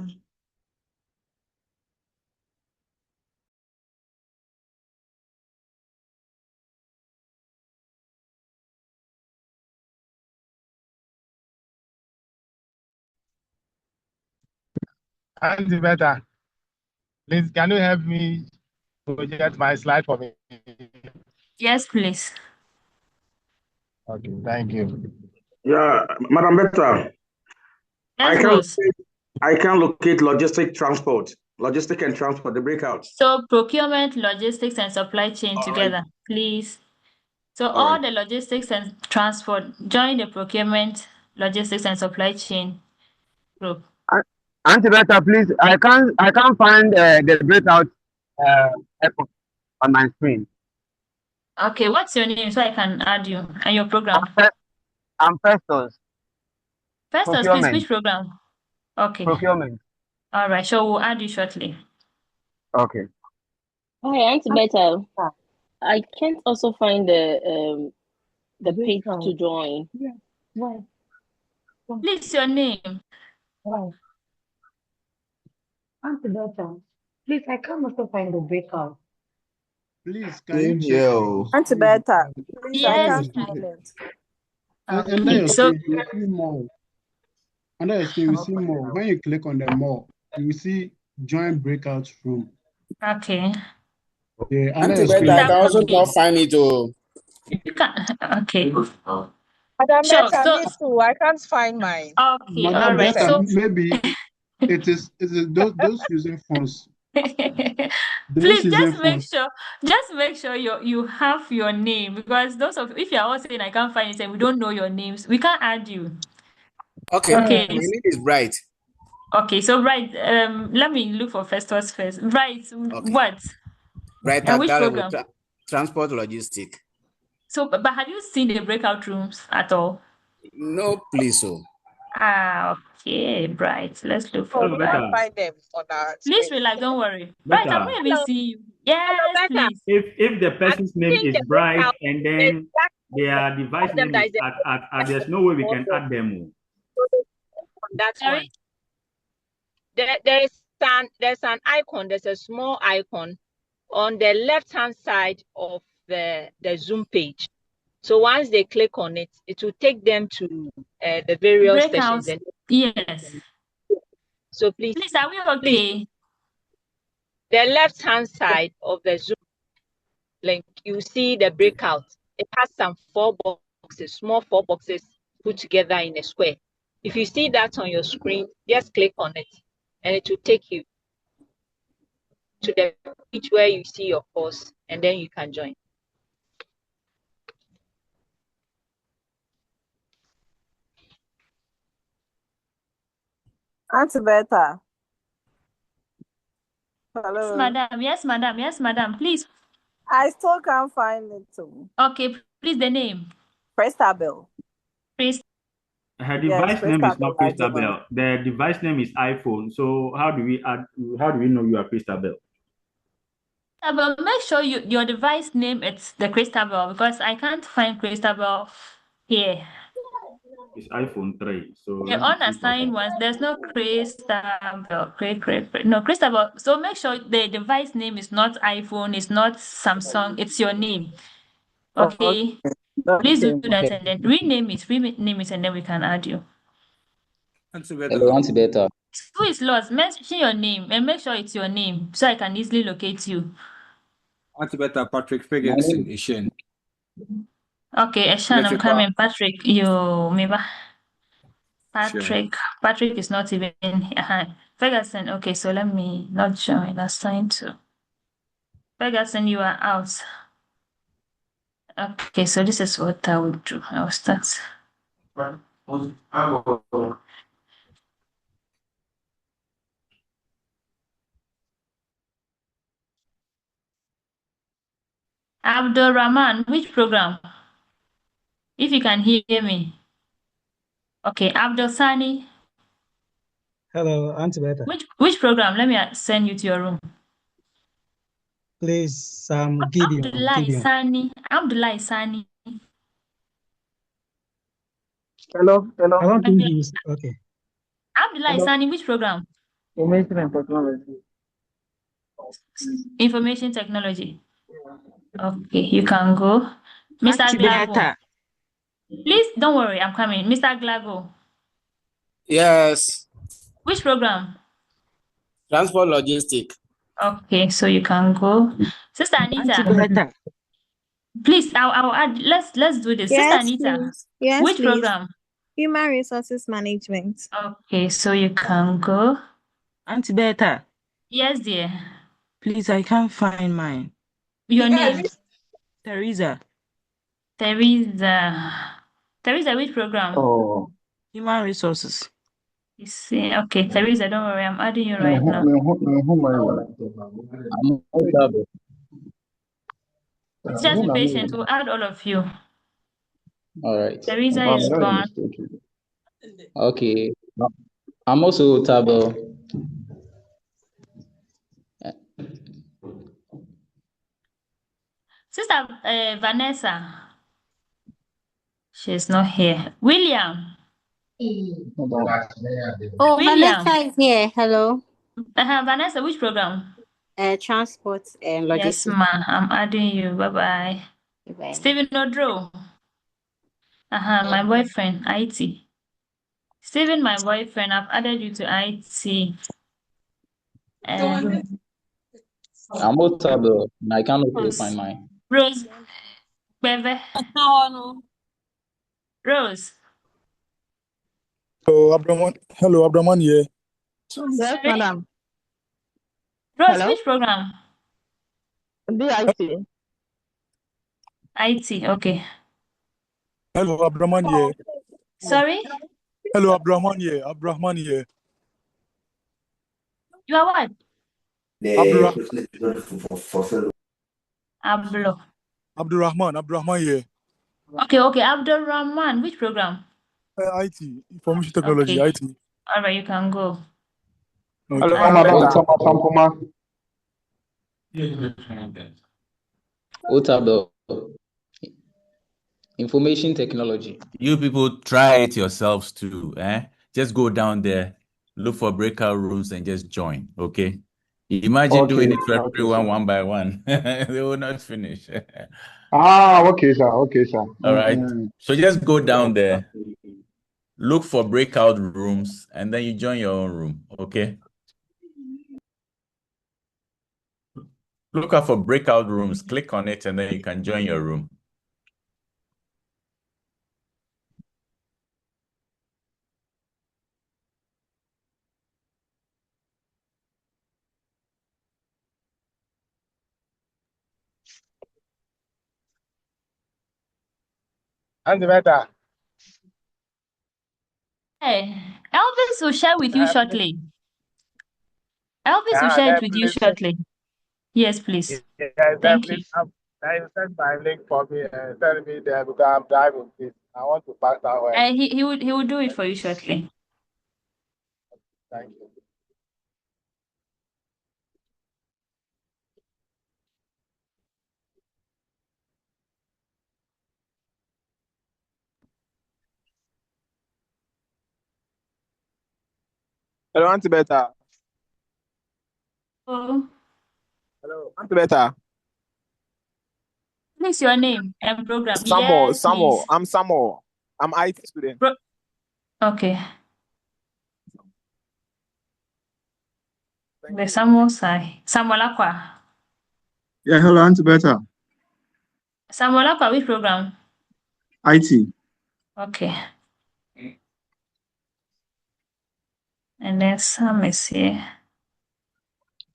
Auntie Beta, please, can you help me project my slide for me? Yes, please. Okay, thank you. Yeah, Madam Beta, Yes, I can locate logistic and transport, the breakout. So procurement, logistics, and supply chain All together, right. please. So All all right. the logistics and transport, join the procurement, logistics, and supply chain group. Auntie Beta, please, I can't find the breakout icon on my screen. Okay, what's your name so I can add you and your program? I'm Festus. Festus, please, which program? Okay. Procurement. All right, so we'll add you shortly. Okay. Hi, Auntie Beta. I can't also find the page to join. Yeah. Why? Please, your name. Why? Auntie Beta, please, I can't also find the breakout. Please, can you check? Auntie Beta, please, I Yes, can't find it. Under your so screen, you see more. Under your screen, you see more. When you click on the more, you see join breakout room. okay. Yeah, under Auntie your Beta, screen. I can also Okay. not find it. Oh. You can, okay. Madam Sure. Beta, So me too. I can't find mine. okay, all Madam right. Beta, So maybe it is those using phones. Those please using just make sure you have your name, because if you are all saying I can't find it and we don't know your names, we can't add you. Okay. Okay. My name is Bright. Okay, so Bright, let me look for Festus first. Bright, Okay. what? Bright And which program? Transport logistic. So, but have you seen the breakout rooms at all? No, please. So. Okay, Bright. Let's look Oh, for we Bright. can't find them on our Please screen. relax, don't worry. Bright, I'm not even see you. Yes, please. If the person's name is the Bright breakout and then their device name is there's no way we can add them. On that Sorry? one. There's an icon, there's a small icon on the left-hand side of the Zoom page. So once they click on it, it will take them to the various Breakout. sessions. Yes. So please, are we okay? The left-hand side of the Zoom link, you see the breakout. It has some small four boxes put together in a square. If you see that on your screen, just click on it and it will take you to the page where you see your course, and then you can join. Auntie Beta. Hello. Yes, madam. Please. I still can't find it too. Okay, please, the name. Christabel. Her device name is not Christabel. The device name is iPhone. So how do we know you are Christabel? But make sure your device name it's the Christabel, because I can't find Christabel here. It's iPhone 3. So The let me click on unassigned ones, there's no Christabel. No, Christabel. So make sure the device name is not iPhone, it's not Samsung, it's your name. Okay. Please do that and then rename it, and then we can add you. Hello, Auntie Beta. Who is lost? Mention your name and make sure it's your name so I can easily locate you. Auntie Beta, Patrick My Ferguson, name, Ishin. Okay, Eshan, I'm Electrical. coming. Patrick, you maybe. Sure. Patrick is not even Ferguson. Okay, so let me not join. Assign to Ferguson. You are out. Okay, so this is what I will do. I will start. Abdul Rahman, which program? If you can hear me. Okay, Abdul Sani. Hello, Auntie Beta. Which program? Let me send you to your room. Please, Gideon. Abdullah Sani. Hello. I want to use. Okay. Abdullah Sani, which program? Information and technology. Information technology. Okay, you can go. Mr. Glago. Please don't worry, I'm coming. Mr. Glago. Yes. Which program? Transport logistic. Okay, so you can go. Sister Anita. Please, I'll add. Let's do this. Sister Yes, Anita. please. Yes, Which please. program? Human Resources Management. Okay, so you can go. Auntie Beta, Yes, dear. please, I can't find mine. Your name? Teresa. Teresa, which program? Oh. Human Resources. You see, okay, Teresa, don't worry, I'm adding you right now. Just be patient, we'll add all of you. all right. Teresa is gone. Okay. I'm also Tabo. Sister Vanessa, she's not here. William. Oh, William. Vanessa is here. Hello. Vanessa, which program? Transport and Yes, logistics. ma. I'm adding you. Bye-bye. Bye. Stephen Odro. My boyfriend, IT. Stephen, my boyfriend, I've added you to IT. I'm also Tabo, and I can't also find mine. Rose. Bebe. Rose. Hello, Abdraman here. Yes, madam. Rose, Hello? which program? DIT. IT, okay. Hello, Abdraman here. Sorry? Hello, Abdraman here. Abdraman here. You are what? Abdurrahman here. Okay. Abdul Rahman, which program? IT, Information Technology, Okay. IT. All right, you can go. Okay. Otabo. Information Technology. You people try it yourselves too. Just go down there, look for breakout rooms, and just join. Okay. Imagine doing it for everyone one by one. They will not finish. Okay, sir. Okay, sir. All right. So just go down there, look for breakout rooms, and then you join your own room. Okay. Look out for breakout rooms, click on it, and then you can join your room. Auntie Beta. Hey, Elvis will share with you shortly. Elvis will share it with you shortly. Yes, please. Thank you. Now you send my link for me and tell me there because I'm driving. Please. I want to pass that way. He will do it for you shortly. Thank you. Hello, Auntie Beta. Oh, Hello, Auntie Beta. please, your name and program. Samuel, Yes, Samuel. please. I'm Samuel. I'm IT student. Okay. Thank The you. Samuel Sai. Samuel Akwa. Yeah, hello, Auntie Beta. Samuel Akwa, which program? IT. Okay. And then Sam is here.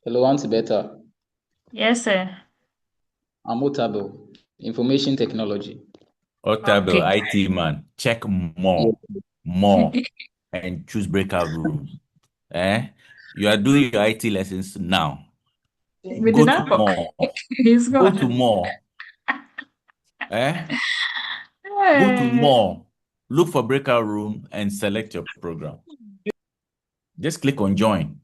Hello, Auntie Beta. Yes, sir. I'm Otabo, Information Technology. Otabo, Okay. IT man, check more, and choose breakout rooms. You are doing your IT lessons now. We Go did to not talk. more. He's Go gone. to more. Go to Hey. more. Look for breakout room and select your program. Just click on join.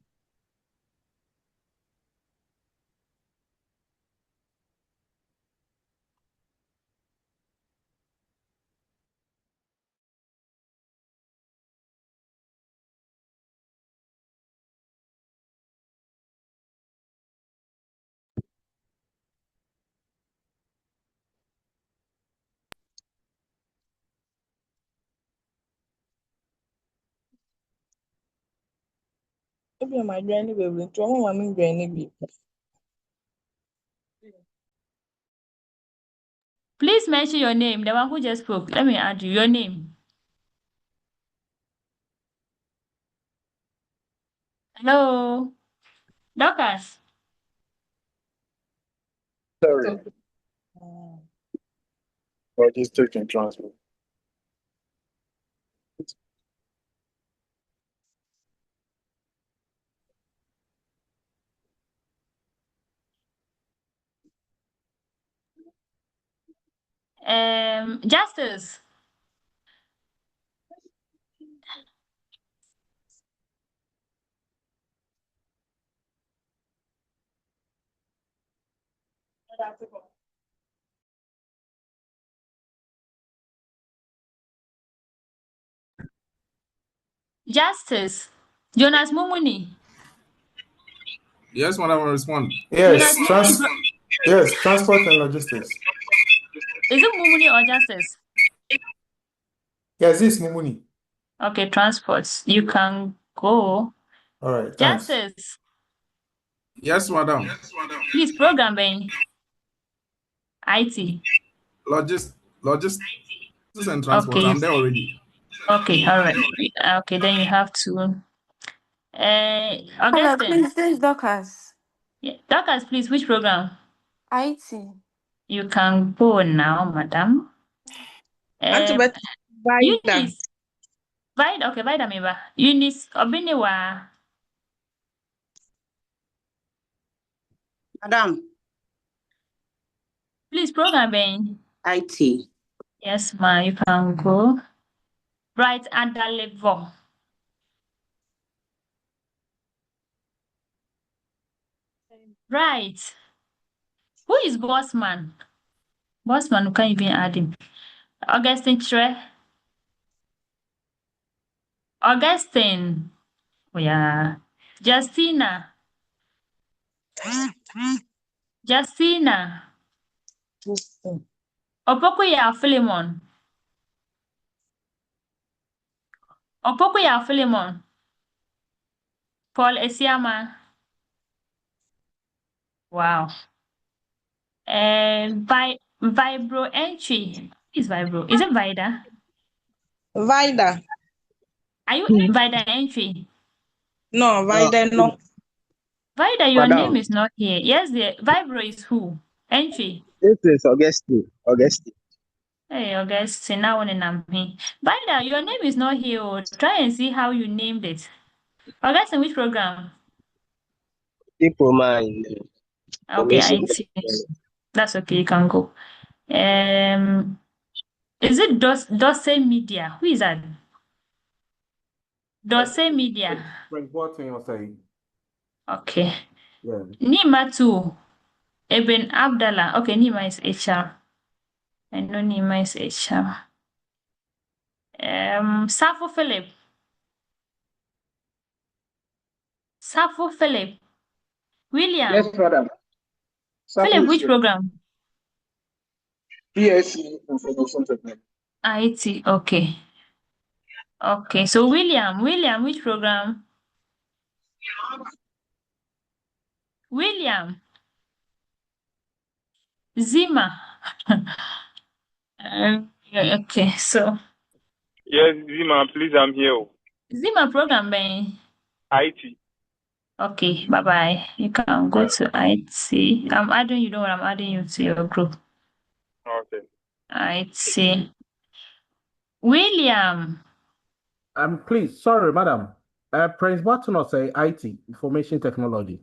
Ebi my journey baby. To ọmọ mami journey bi. Please mention your name, the one who just spoke. Let me add you. Your name. Hello. Dorcas. Sorry. Logistic and transport. Justice. Justice. Jonas Mumuni. Yes, madam, I respond. Jonas Yes, Mumuni. transport and logistics. Is it Mumuni or Justice? Yes, this is Mumuni. Okay, transports. You can go. All right, thanks. Justice. Yes, madam. Please, programming. IT. Logistics and transport. Okay. I'm there already. Okay, all right. Okay, then you have to. Hello, Augustine. please, this is Dorcas. Yeah. Dorcas, please, which program? IT. You can go now, madam. Auntie Beta. Vida. Eunice. Vida, okay, Vida Miba. Eunice Obiniwa. Madam, Please, programming. IT. Yes, ma, you can go. Right under level. Right. Who is Bossman? Bossman, you can't even add him. Augustine Tre. Augustine. Oh, yeah. Justina. Justina. Opokuya Philemon. Opokuya Philemon. Paul Esiama. Wow. And Vibro entry. What is Vibro? Is it Vida? Vida. Are you Vida entry? No, Vida no. Vida, your Madam, name is not here. Yes, the Vibro is who? Entry. this is Augustine. Augustine. Hey, Augustine, now one in me. Vida, your name is not here. Oh. Try and see how you named it. Augustine, which program? Diploma in Okay, information IT. technology. That's okay, you can go. Is it Dose Media? Who is that? Dose Media. Reporting, you're saying. Okay. Yeah. Nima too. Eben Abdallah. Okay, Nima is HR. I know Nima is HR. Safo Philip. Safo Philip. William. Yes, madam. Philip, which Suppose program? BSc Information Technology. IT. Okay. Okay. So William, which program? William. Zima. Okay. So Yes, Zima, please, I'm here. Zima program, Ben. IT. Okay. Bye bye. You can go to IT. I'm adding you. Know what I'm adding you to your group. Okay. IT. William. Please, sorry, madam. Prince Barton say IT, Information Technology.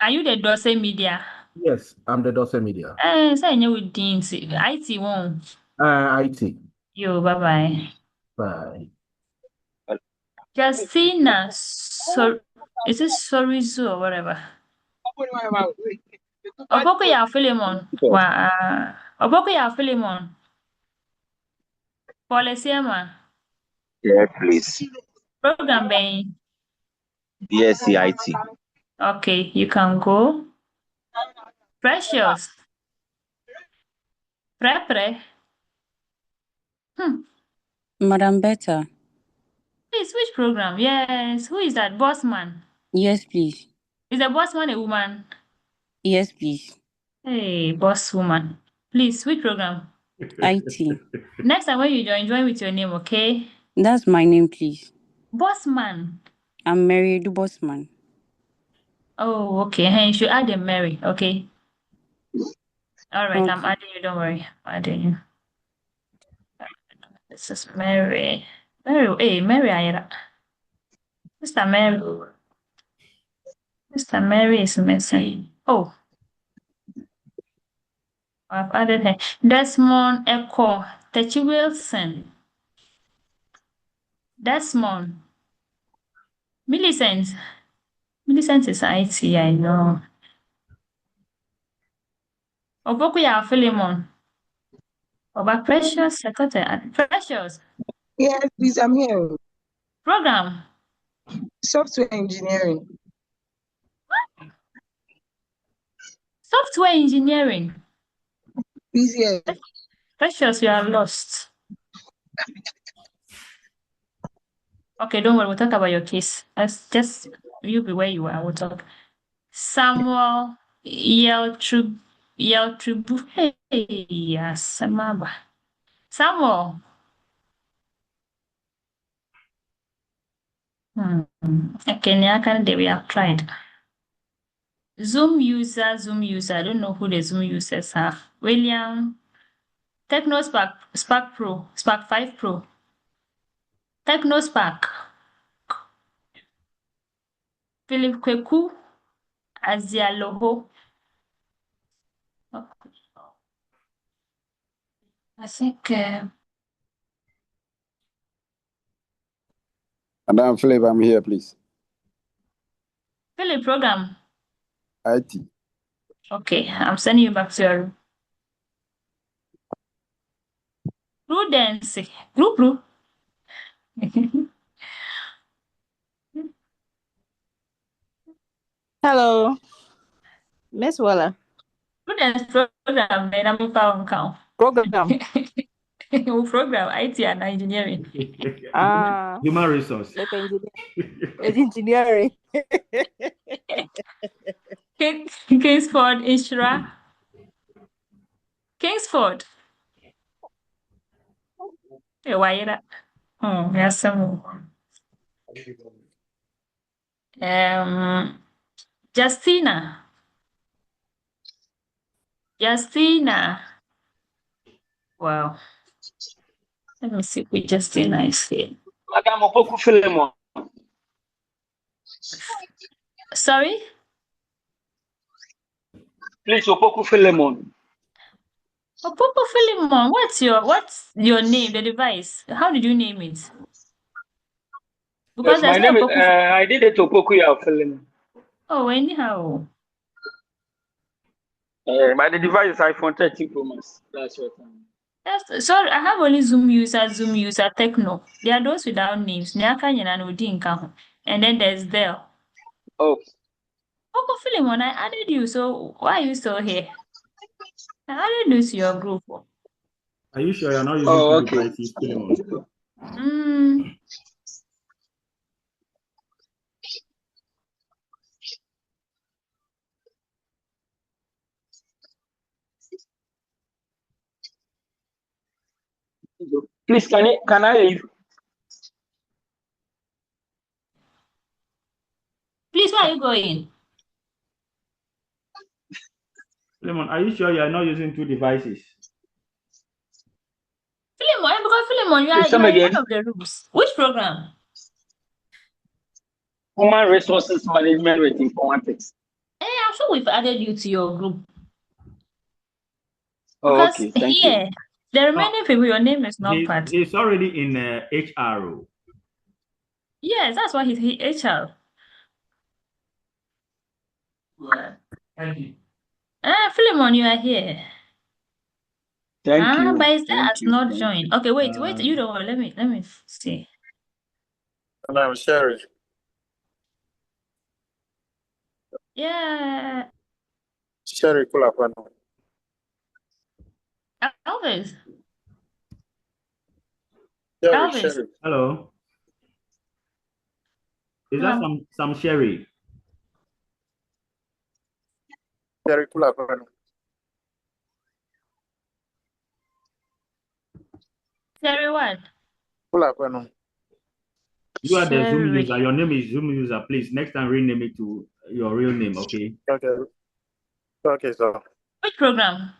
Are you the Dose Media? Yes, I'm the Dose Media. Say you with Dean. IT won't. IT. Yo, bye bye. Bye. Justina. So is it Sorizu or whatever? Oboko ya Philemon. Wa Oboko ya Philemon. Polisiema. Yeah, please. Program Ben. BSc IT. Okay, you can go. Precious. Pre. Madam Beta. Please, which program? Yes. Who is that? Bossman. Yes, please. Is the bossman a woman? Yes, please. Hey, boss woman. Please, which program? IT. Next time when you join with your name, okay? That's my name, please. Bossman. I'm Mary Du Bossman. Oh, okay. Hey, you should add a Mary, okay? All right, I'm Okay. adding you. Don't worry. I'm adding you. This is Mary. Hey, Mary Ayra. Mr. Mary. Mr. Mary is missing. Oh, I've added her. Desmond Echo. Techi Wilson. Desmond. Millicent. Millicent is IT, I know. Obokuya Philemon. Oba Precious. I thought I Precious. Yes, please, I'm here. Program. Software engineering. Software engineering. Please, yes. Precious, you are lost. Okay, don't worry. We'll talk about your case. Let's just you be where you are. We'll talk. Samuel Yeltrubu. Hey, yes, Samuel. Okay, Nyakande, we have tried. Zoom user. I don't know who the Zoom users are. William. Spark Pro. Spark 5 Pro. Spark. Philip Kweku. Azialoho. I think Madam Philip, I'm here, please. Philip program. IT. Okay, I'm sending you back to your room. Prudence. Group. Hello, Miss Wella. Prudence program. And I'm found count. Program. Program IT and engineering. Human resource. Engineering. Kingsford Inshra. Kingsford. Hey, why you that? Yes, some. Justina. Wow. Let me see who Justina is here. Madam Opoku Philemon. Sorry? Please, Opoku Philemon. Popo Philemon, what's your name, the device? How did you name it? Because Yes, my there's no name is, Popo. I did it Opoku Philemon. Oh, anyhow. My device is iPhone 13 Pro Max. That's what Sorry, I have only Zoom user, Techno. They are those without names. And then there's Dell. Oh, Uncle Philemon, I added you, so why are you still here? I added you to your group. Are you sure you're not using two devices, Philemon? please, can I leave? Please, where are you going? Philemon, are you sure you're not using two devices? Philemon, because Philemon, you are come in again. one of the rooms. Which program? Human Resources Management with Informatics. I'm sure we've added you to your group. Oh, Because okay. Thank here, you. there are many people, your name is not part. He's already in HR. Yes, that's why he's HR. Thank you. Philemon, you are here. Thank you. But is that Thank has you. not Thank joined? you. Okay, wait, you don't worry. Let me see. And I'm Sherry. Yeah. Sherry Kulapano. Elvis. Sherry, Elvis. Sherry. Hello. Is that some Sherry? Sherry Kulapano. Sherry what? Kulapano. You are the Zoom Sherry. user. Your name is Zoom user. Please, next time rename it to your real name, okay? Okay. Okay, so. Which program?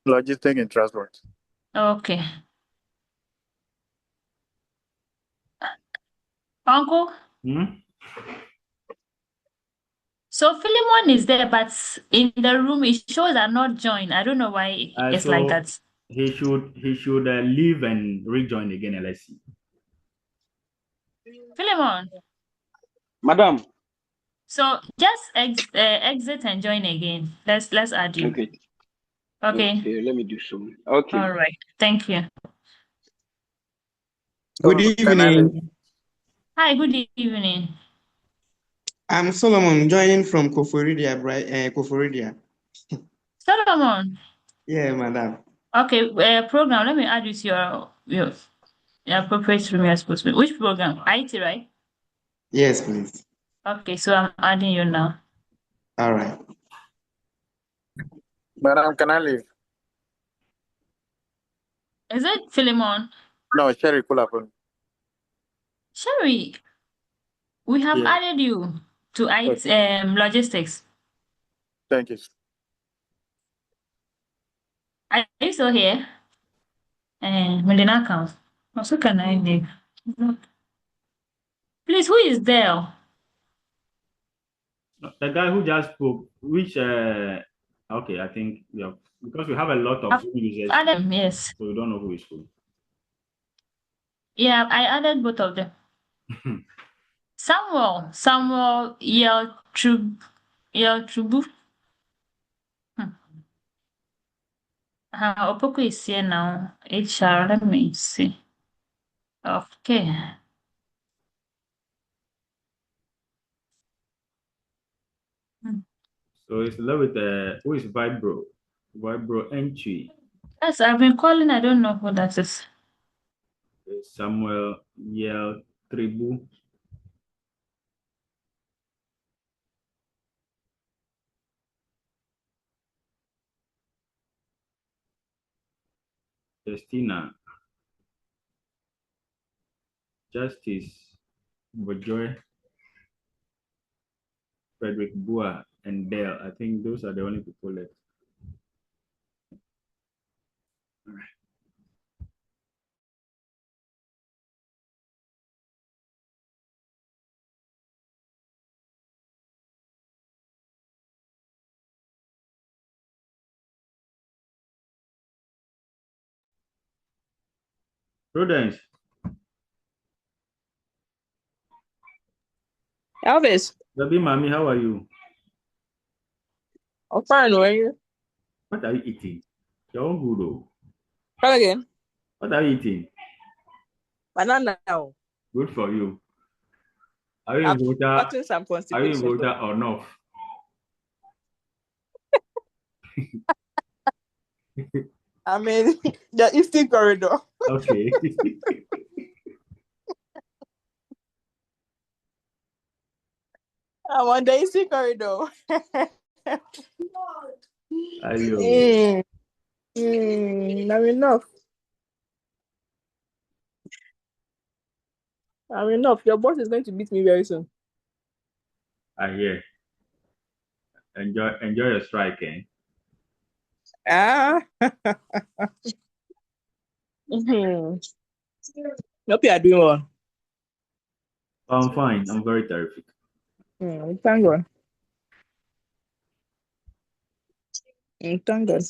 Logistics and transport. Okay. Uncle? So Philemon is there, but in the room it shows are not joined. I don't know why it's So like that. he should leave and rejoin again, and let's see. Philemon. Madam. So just exit and join again. Let's add you. Okay. Okay. Let me do so. Okay. All right. Thank you. Good evening. Hi, good evening. I'm Solomon joining from Koforidia, Koforidia. Solomon. Yeah, madam. Okay, program. Let me add you to your appropriate room you're supposed to be. Which program? IT, right? Yes, please. Okay, so I'm adding you now. All right. Madam, can I leave? Is it Philemon? No, Sherry Kulapano. Sherry, we have added you to IT logistics. Thank you. Are you still here? We did not count. Also, can I leave? Please, who is there? The guy who just spoke, which okay, I think because we have a lot of users. Adam, yes. So we don't know who is who. Yeah, I added both of them. Samuel Yeltrubu. Opoko is here now. HR, let me see. Okay. So it's love with who is Vibro entry. Yes, I've been calling. I don't know who that is. Samuel Yel Tribu. Justina. Justice Bojoy. Frederick Bua and Dale. I think those are the only people left. All right. Prudence. Elvis. Baby mommy, how are you? I'm fine. Where are you? What are you eating? You're all good though. Come again. What are you eating? Banana. Good for you. Are you a I've voter? gotten some Are you a constipation. voter or no? I mean, the Eastern Corridor. Okay. I'm on the Eastern Corridor. Ayo. I'm enough. I'm enough. Your boss is going to beat me very soon. I hear. Enjoy your strike, eh? Ah. Mhm. Hope you are doing well. I'm fine. I'm very terrific. Thank God. Thank God.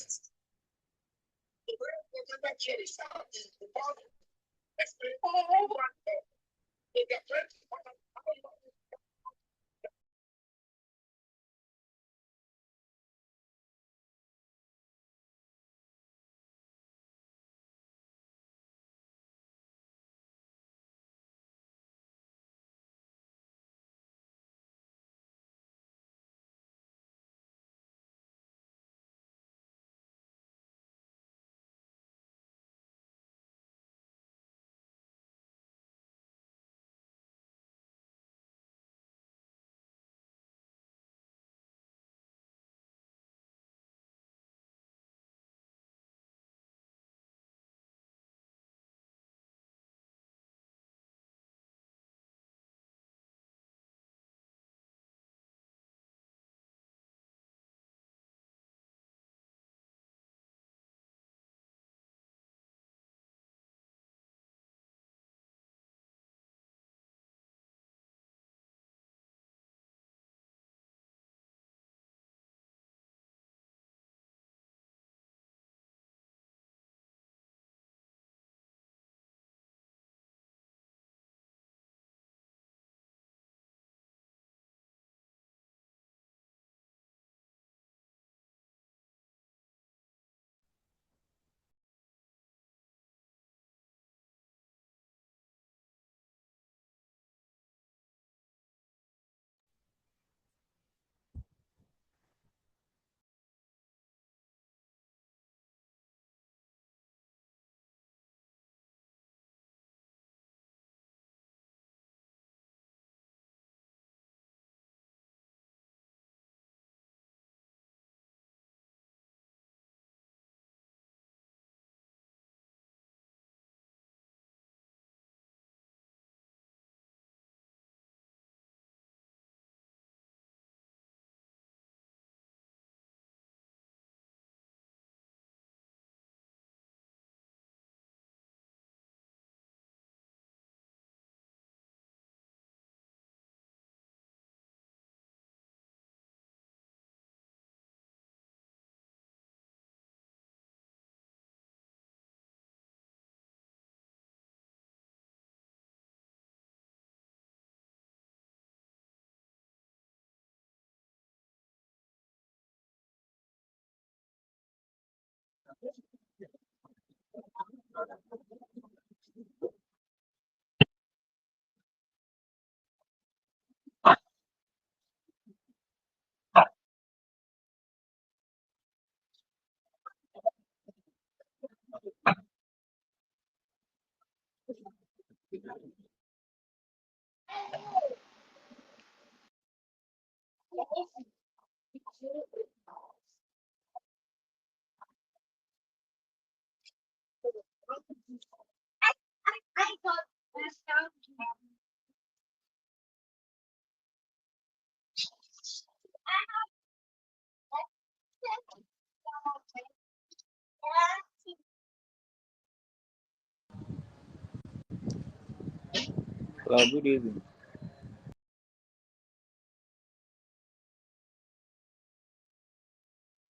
Hello, good evening.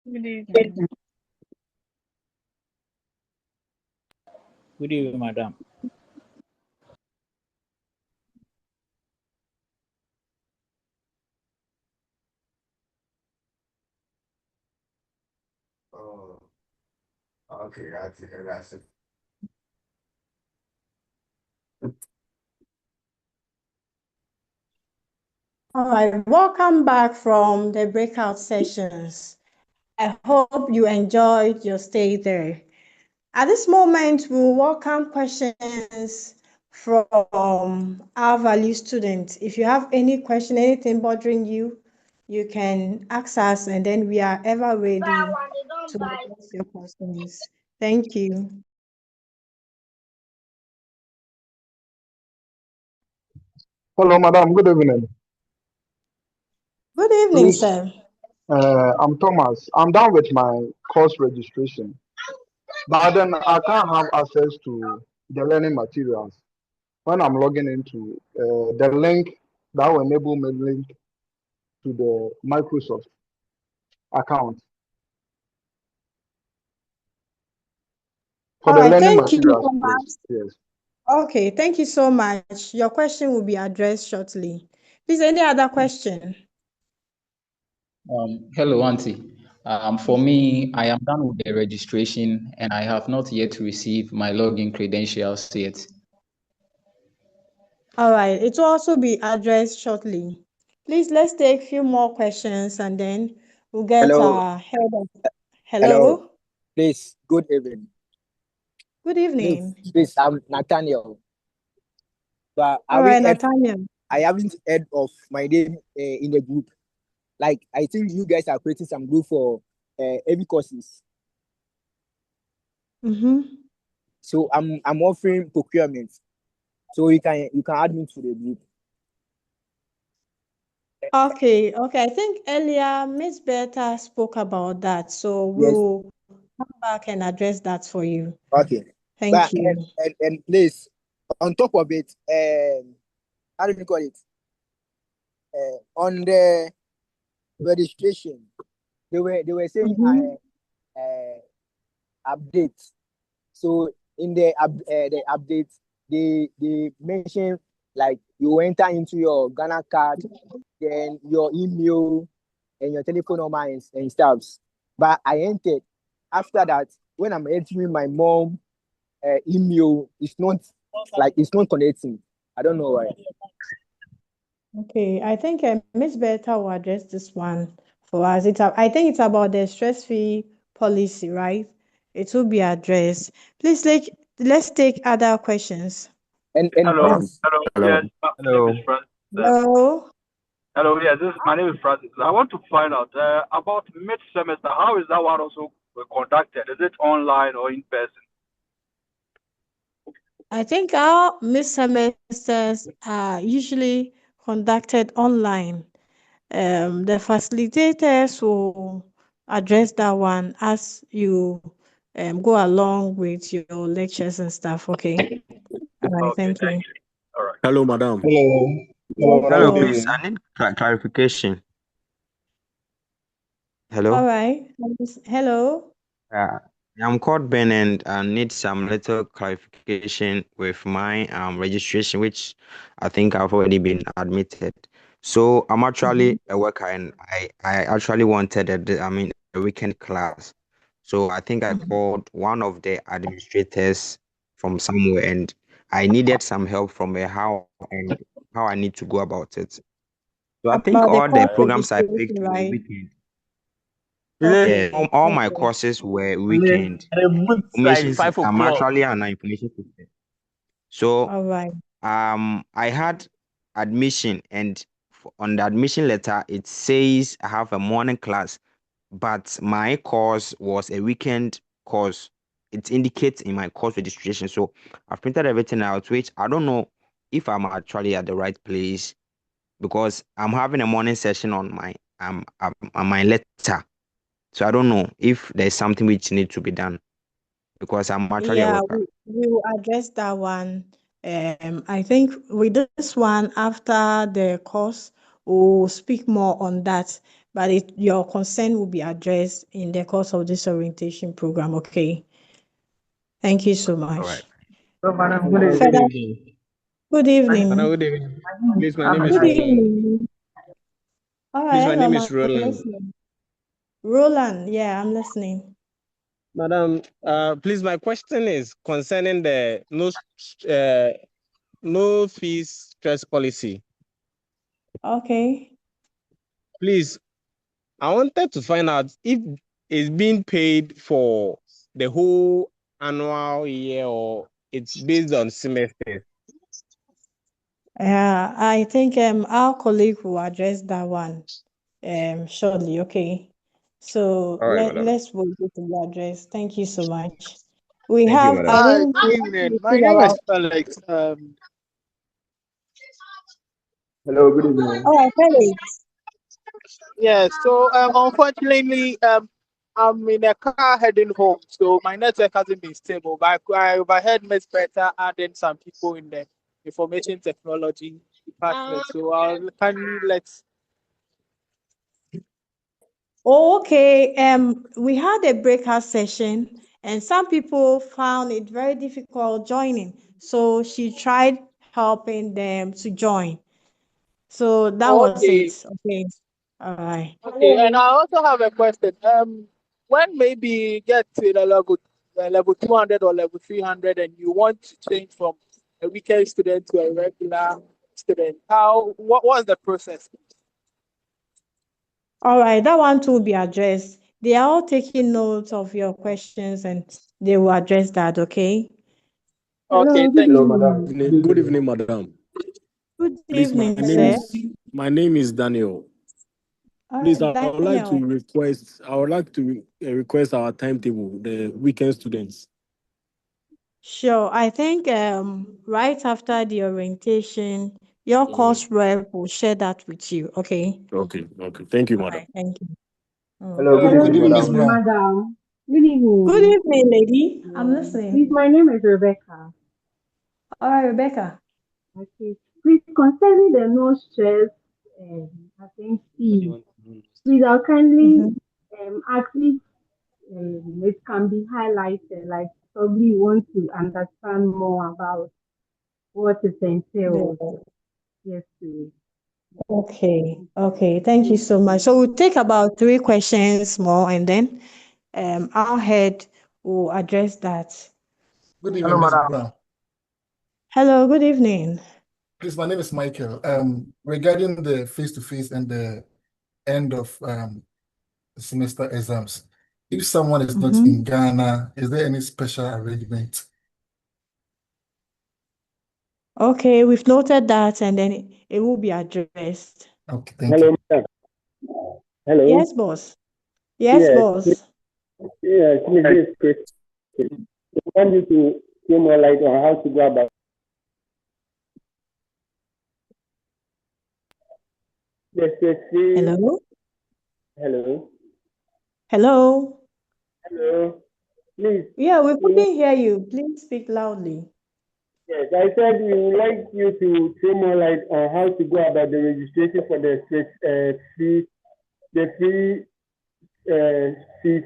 Good evening. Good evening, madam. Oh, okay, that's it. All right, welcome back from the breakout sessions. I hope you enjoyed your stay there. At this moment, we'll welcome questions from our value students. If you have any question, anything bothering you, you can ask us, and then we are ever ready to address your questions. Thank you. Hello, madam. Good evening. Good evening, Please, sir. I'm Thomas. I'm done with my course registration, but then I can't have access to the learning materials when I'm logging into the link that will enable me link to the Microsoft account for All the right, learning thank you, materials, Thomas. please. Yes. Okay, thank you so much. Your question will be addressed shortly. Please, any other question? Hello, Auntie. For me, I am done with the registration and I have not yet received my login credentials yet. All right, it will also be addressed shortly. Please, let's take a few more questions and then we'll get Hello. head of. Hello. Hello. Please, good evening. Good evening. Please, I'm Nathaniel. But All right, Nathaniel. I haven't heard of my name in the group. Like, I think you guys are creating some group for heavy courses. Mm-hmm. So I'm offering procurement. So you can add me to the group. Okay. I think earlier Miss Bertha spoke about that, so we'll come back and address that for you. Okay. Thank you. And please, on top of it, how do you call it? On the registration, they were saying updates. So in the update, they mention like you enter into your Ghana card, then your email and your telephone number and stuff. But I entered after that when I'm entering my mom email, it's not connecting. I don't know why. Okay, I think Miss Bertha will address this one for us. I think it's about the stress-free policy, right? It will be addressed. Please, let's take other questions. And Hello. please. Yes, my name is Francis. Hello. Hello. Yes, my name is Francis. I want to find out about mid-semester. How is that one also conducted? Is it online or in person? I think our mid-semesters are usually conducted online. The facilitators will address that one as you go along with your lectures and stuff. Okay. All right. Thank you. All right. Hello, madam. Yes, Hello, hello. please. I need clarification. All Hello. right. Hello. I'm called Ben and I need some little clarification with my registration, which I think I've already been admitted. So I'm actually a worker and I actually wanted a weekend class. So I think I called one of the administrators from somewhere and I needed some help from her how I need to go about it. So I think About the all the course programs I registration, picked were right? weekend. Okay. Yeah, all my Okay. courses were And weekend. the books Which like is 5 o'clock. actually an information system. So All right. I had admission and on the admission letter it says I have a morning class, but my course was a weekend course. It indicates in my course registration. So I've printed everything out, which I don't know if I'm actually at the right place because I'm having a morning session on my letter. So I don't know if there's something which needs to be done because I'm actually a Yeah, worker. we will address that one. I think with this one, after the course, we'll speak more on that. But your concern will be addressed in the course of this orientation program. Okay. Thank you so All much. right. So, madam, Good evening. evening. Good evening. Madam, good evening. Please, my name is Good Roland. evening. All Please, right, my hello, name is I'm Roland. listening. Roland, yeah, I'm listening. Madam, please, my question is concerning the no fees stress policy. Okay. Please, I wanted to find out if it's being paid for the whole annual year or it's based on semesters. Yeah, I think our colleague will address that one shortly. Okay. So All right, madam. let's wait to be addressed. Thank you so much. We Thank you, have, madam. I Hi, think, good we evening. My still name is about. Felix. Hello, good evening. All right, Felix. Yeah, so unfortunately, I'm in a car heading home, so my network hasn't been stable. But I overheard Miss Peter adding some people in the information technology department. So can you let's Oh, okay. We had a breakout session, and some people found it very difficult joining. So she tried helping them to join. So that was okay. it. Okay. All right. Okay, and I also have a question. When maybe get to the level 200 or level 300, and you want to change from a weekend student to a regular student, what's the process? All right. That one too will be addressed. They are all taking notes of your questions, and they will address that. Okay. Okay, Hello. Good thank Hello, you. madam. evening. Good evening, madam. Good Please, evening, sir. my name is Daniel. All Please, right, I would like to Daniel. request our timetable, the weekend students. Sure. I think right after the orientation, your course rep will share that with you. Okay. Okay. Thank you, All madam. right. Thank you. Hello, good Hello, evening, good madam. evening, madam. Good Good evening. evening, lady. I'm Please, listening. my name is Rebecca. All right, Rebecca. Okay. Please, concerning the no stress, I think, please, I'll kindly ask if it can be highlighted, like probably you want to understand more about what it entails. Yes, please. Okay. Okay. Thank you so much. So we'll take about 3 questions more, and then our head will address that. Good Hello, evening, Ms. madam. Brown. Hello. Good evening. Please, my name is Michael. Regarding the face-to-face and the end of semester exams, if someone is not in Ghana, is there any special arrangement? Okay, we've noted that, and then it will be addressed. Okay, thank you. Madam. Hello. Yes, boss. Yes, boss. Yes, this is Chris. I want you to throw more light on how to go about. Yes, Hello. Hello. Hello. Hello. Please. Yeah, we couldn't hear you. Please speak loudly. Yes, I said we would like you to throw more light on how to go about the registration for the free fees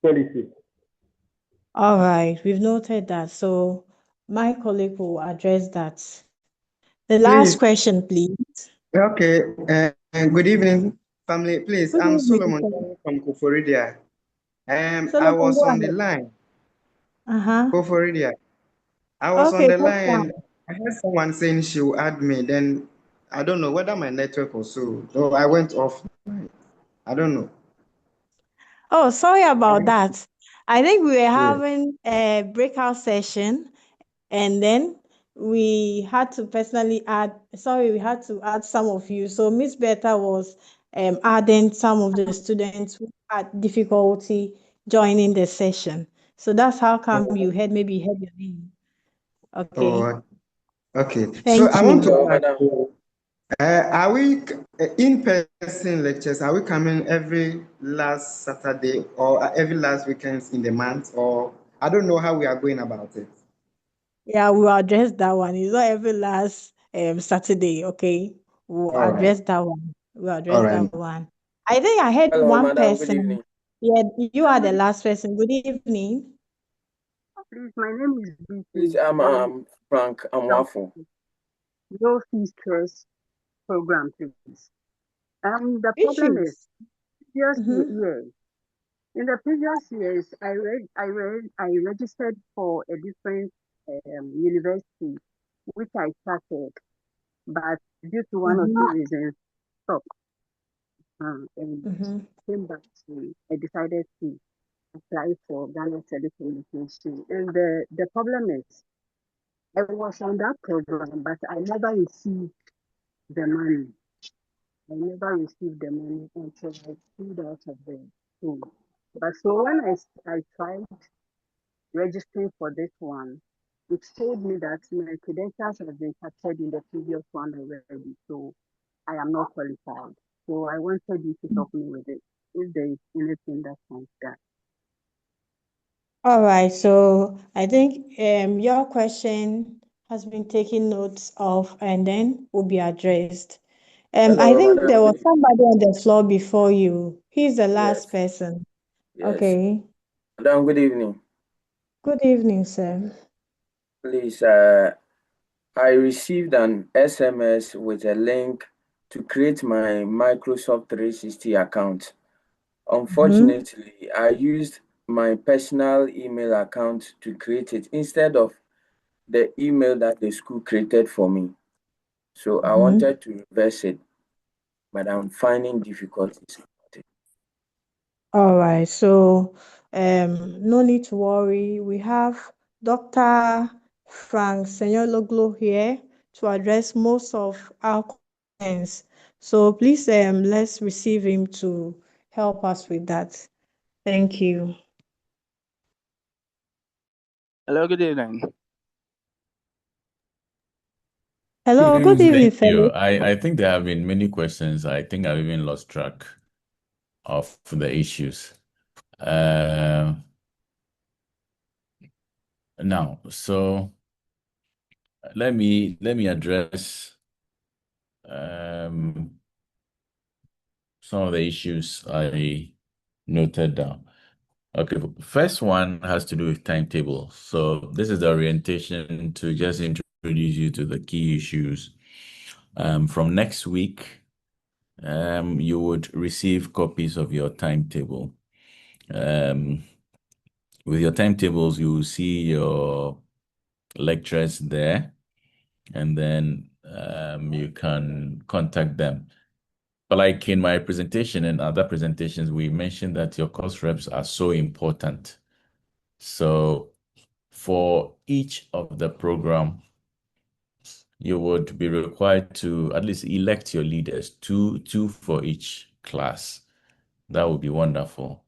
policy. All right, we've noted that. So my colleague will address that. The last Please. question, please. Okay. Good evening, family. Please, Good I'm evening, Solomon sir. from Koforidia. I Solomon, was go on the ahead. line. Uh-huh. Koforidia. I was on Okay, the go line. I heard someone saying she will add me. Then I don't know whether my network or so. So I went off. I don't know. Oh, sorry about that. I think we were Yeah. having a breakout session, and then we had to we had to add some of you. So Miss Beta was adding some of the students who had difficulty joining the session. So that's how come you heard your name. Okay. Oh, okay. So Thank I want to you. ask you, are we in-person lectures? Are we coming every last Saturday or every last weekends in the month? Or I don't know how we are going about it. Yeah, we'll address that one. It's not every last Saturday, okay? We'll All right. address that one. We'll All address right. that one. I think I heard Hello, one madam. Good person. evening. Yeah, you are the last person. Good evening. Please, my name is BT. Please, I'm Frank Amwafo. No fee stress program, please. The problem is Issues. year. In the previous years, I registered for a different university, which I started. but due to one or two reasons, stopped. And came back to, I decided to apply for Ghana telecommunication. And the problem is, I was on that program, but I never received the money. I never received the money until I pulled out of the school. But so when I tried registering for this one, it told me that my credentials have been captured in the previous one already, so I am not qualified. So I wanted you to help me with it, if there is anything that can be done. All right, so I think your question has been taken notes of and then will be addressed. I Hello, think there madam. was somebody on the floor before you. He's the last Yes, person. yes. Okay. Madam, good evening. Good evening, sir. Please, I received an SMS with a link to create my Microsoft 360 account. Unfortunately, I used my personal email account to create it instead of the email that the school created for me. So I wanted to reverse it, but I'm finding difficulties. All right, so no need to worry. We have Dr. Frank Senyologlu here to address most of our questions. So please let's receive him to help us with that. Thank you. Hello, good evening. Hello, good evening, Thank you. Felix. I think there have been many questions. I think I've even lost track of the issues. Now, so let me address some of the issues I noted down. Okay, first one has to do with timetable. So this is the orientation to just introduce you to the key issues. From next week, you would receive copies of your timetable. With your timetables, you will see your lecturers there, and then you can contact them. But like in my presentation and other presentations, we mentioned that your course reps are so important. So for each of the program, you would be required to at least elect your leaders, two for each class. That would be wonderful.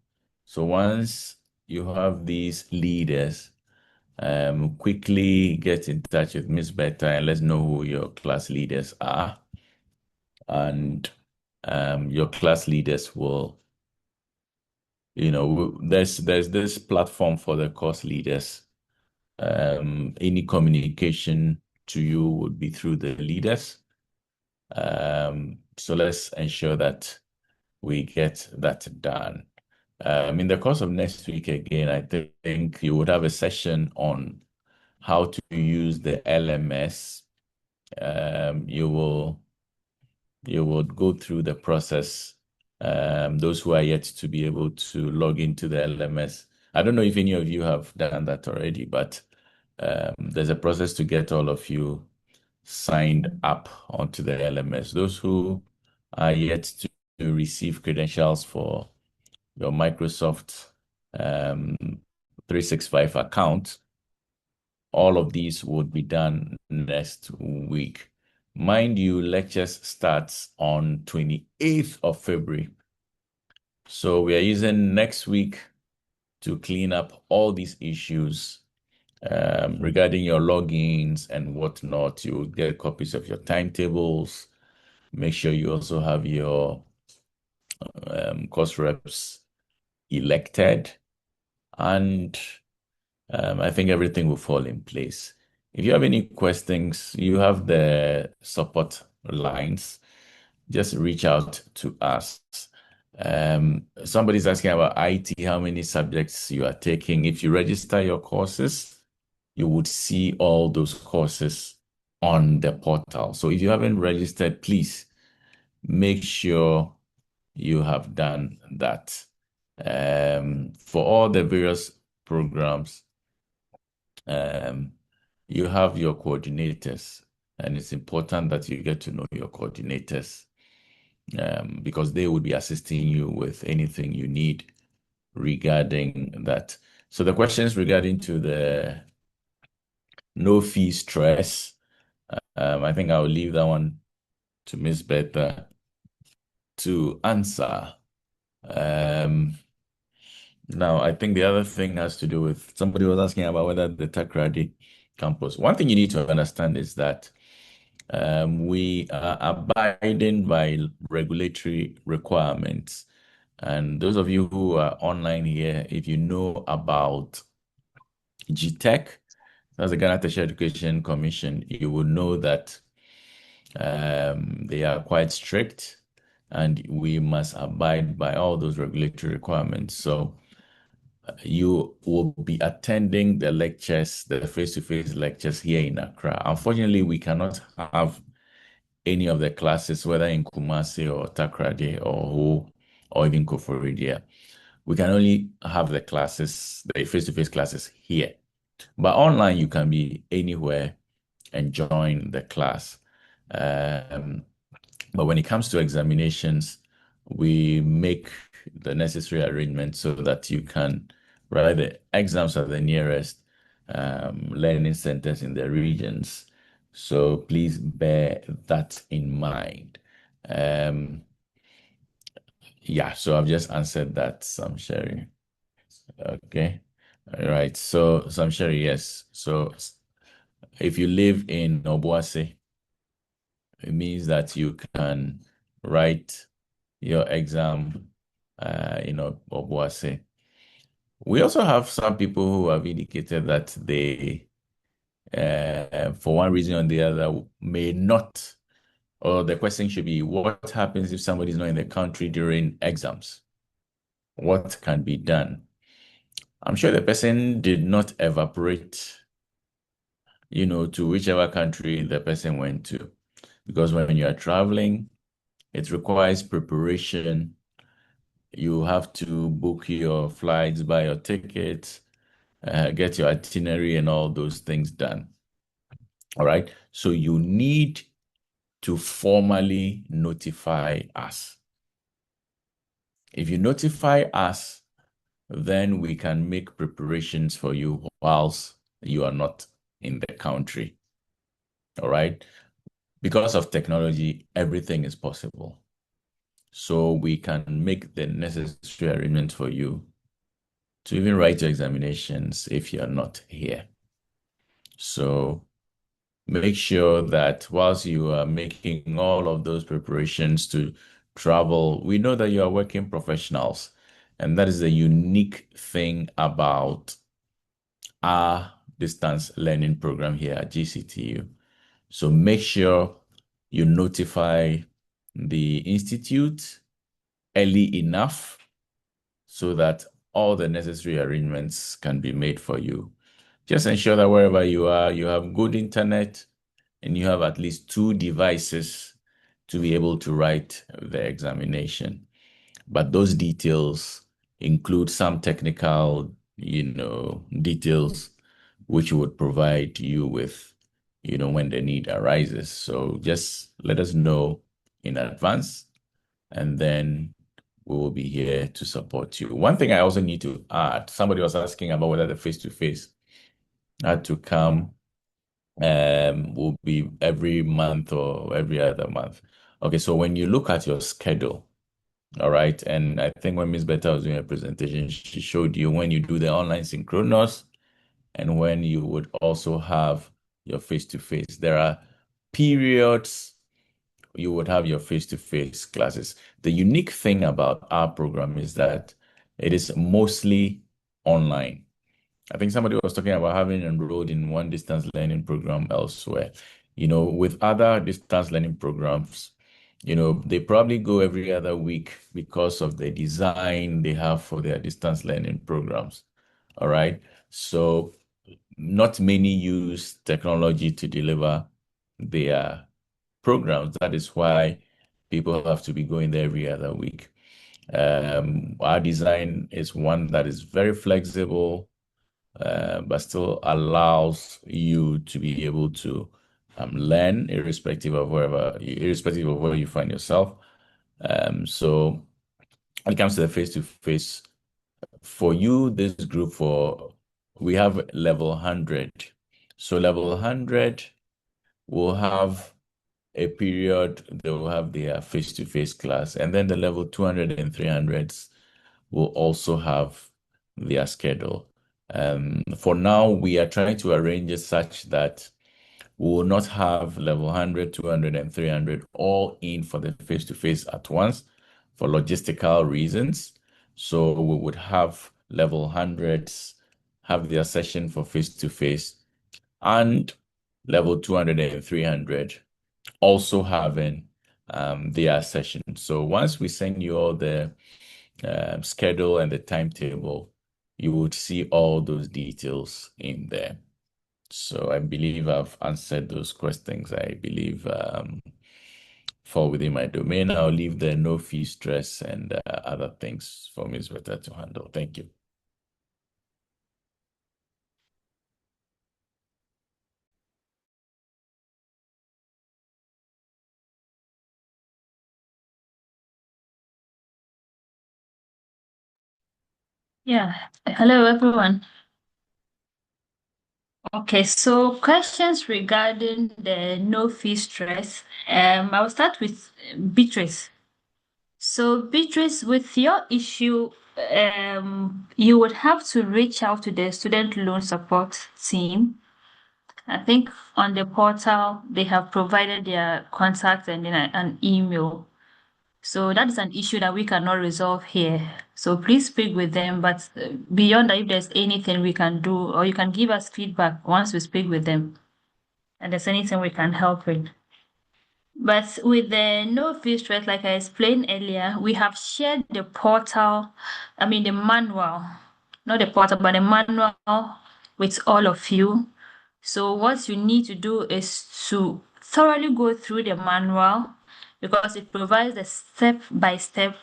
So once you have these leaders, quickly get in touch with Miss Beta and let's know who your class leaders are. And your class leaders will, there's this platform for the course leaders. Any communication to you would be through the leaders. So let's ensure that we get that done. In the course of next week, again, I think you would have a session on how to use the LMS. You will go through the process. Those who are yet to be able to log into the LMS. I don't know if any of you have done that already, but there's a process to get all of you signed up onto the LMS. Those who are yet to receive credentials for your Microsoft 365 account, all of these would be done next week. Mind you, lectures starts on 28th of February. So we are using next week to clean up all these issues regarding your logins and whatnot. You will get copies of your timetables. Make sure you also have your course reps elected, and I think everything will fall in place. If you have any questions, you have the support lines. Just reach out to us. Somebody's asking about IT, how many subjects you are taking. If you register your courses, you would see all those courses on the portal. So if you haven't registered, please make sure you have done that. For all the various programs, you have your coordinators. And it's important that you get to know your coordinators because they will be assisting you with anything you need regarding that. So the questions regarding to the no fee stress, I think I'll leave that one to Miss Betha to answer. Now, I think the other thing has to do with somebody was asking about whether the Takrady campus. One thing you need to understand is that we are abiding by regulatory requirements. And those of you who are online here, if you know about GTEC, that's the Ghana Tertiary Education Commission, you will know that they are quite strict and we must abide by all those regulatory requirements. So you will be attending the lectures, the face-to-face lectures here in Accra. Unfortunately, we cannot have any of the classes, whether in Kumasi or Takrady or Ho or even Koforidua. We can only have the classes, the face-to-face classes here. But online, you can be anywhere and join the class. But when it comes to examinations, we make the necessary arrangements so that you can write the exams at the nearest learning centers in the regions. So please bear that in mind. Yeah, so I've just answered that, Sam Sherry. Okay. All right. So Sam Sherry, yes. So if you live in Obuasi, it means that you can write your exam Obuasi. We also have some people who have indicated that they, for one reason or the other, may not, or the question should be, what happens if somebody is not in the country during exams? What can be done? I'm sure the person did not evaporate, to whichever country the person went to. Because when you are traveling, it requires preparation. You have to book your flights, buy your tickets, get your itinerary and all those things done. All right. So you need to formally notify us. If you notify us, then we can make preparations for you whilst you are not in the country. All right. Because of technology, everything is possible. So we can make the necessary arrangements for you to even write your examinations if you're not here. So make sure that whilst you are making all of those preparations to travel, we know that you are working professionals. And that is the unique thing about our distance learning program here at GCTU. So make sure you notify the institute early enough so that all the necessary arrangements can be made for you. Just ensure that wherever you are, you have good internet and you have at least 2 devices to be able to write the examination. But those details include some technical, details which would provide you with, when the need arises. So just let us know in advance, and then we will be here to support you. One thing I also need to add, somebody was asking about whether the face-to-face had to come will be every month or every other month. Okay, so when you look at your schedule, all right, and I think when Ms. Betta was doing a presentation, she showed you when you do the online synchronous and when you would also have your face-to-face. There are periods you would have your face-to-face classes. The unique thing about our program is that it is mostly online. I think somebody was talking about having enrolled in one distance learning program elsewhere. With other distance learning programs, they probably go every other week because of the design they have for their distance learning programs. All right. So not many use technology to deliver their programs. That is why people have to be going there every other week. Our design is one that is very flexible, but still allows you to be able to learn irrespective of where you find yourself. So when it comes to the face-to-face, for you, this group we have level 100. So level 100 will have a period, they will have their face-to-face class, and then the level 200 and 300s will also have their schedule. For now, we are trying to arrange it such that we will not have level 100, 200, and 300 all in for the face-to-face at once for logistical reasons. So we would have level 100s have their session for face-to-face and level 200 and 300 also having their session. So once we send you all the schedule and the timetable, you would see all those details in there. So I believe I've answered those questions. I believe fall within my domain. I'll leave the no fee stress and other things for Ms. Veta to handle. Thank you. Yeah. Hello, everyone. Okay, so questions regarding the no fee stress. I will start with Beatrice. So Beatrice, with your issue, you would have to reach out to the student loan support team. I think on the portal they have provided their contact and then an email. So that is an issue that we cannot resolve here. So please speak with them. But beyond that, if there's anything we can do, or you can give us feedback once we speak with them, and there's anything we can help with. But with the no fee stress, like I explained earlier, we have shared the portal, the manual, not the portal, but the manual with all of you. So what you need to do is to thoroughly go through the manual because it provides the step-by-step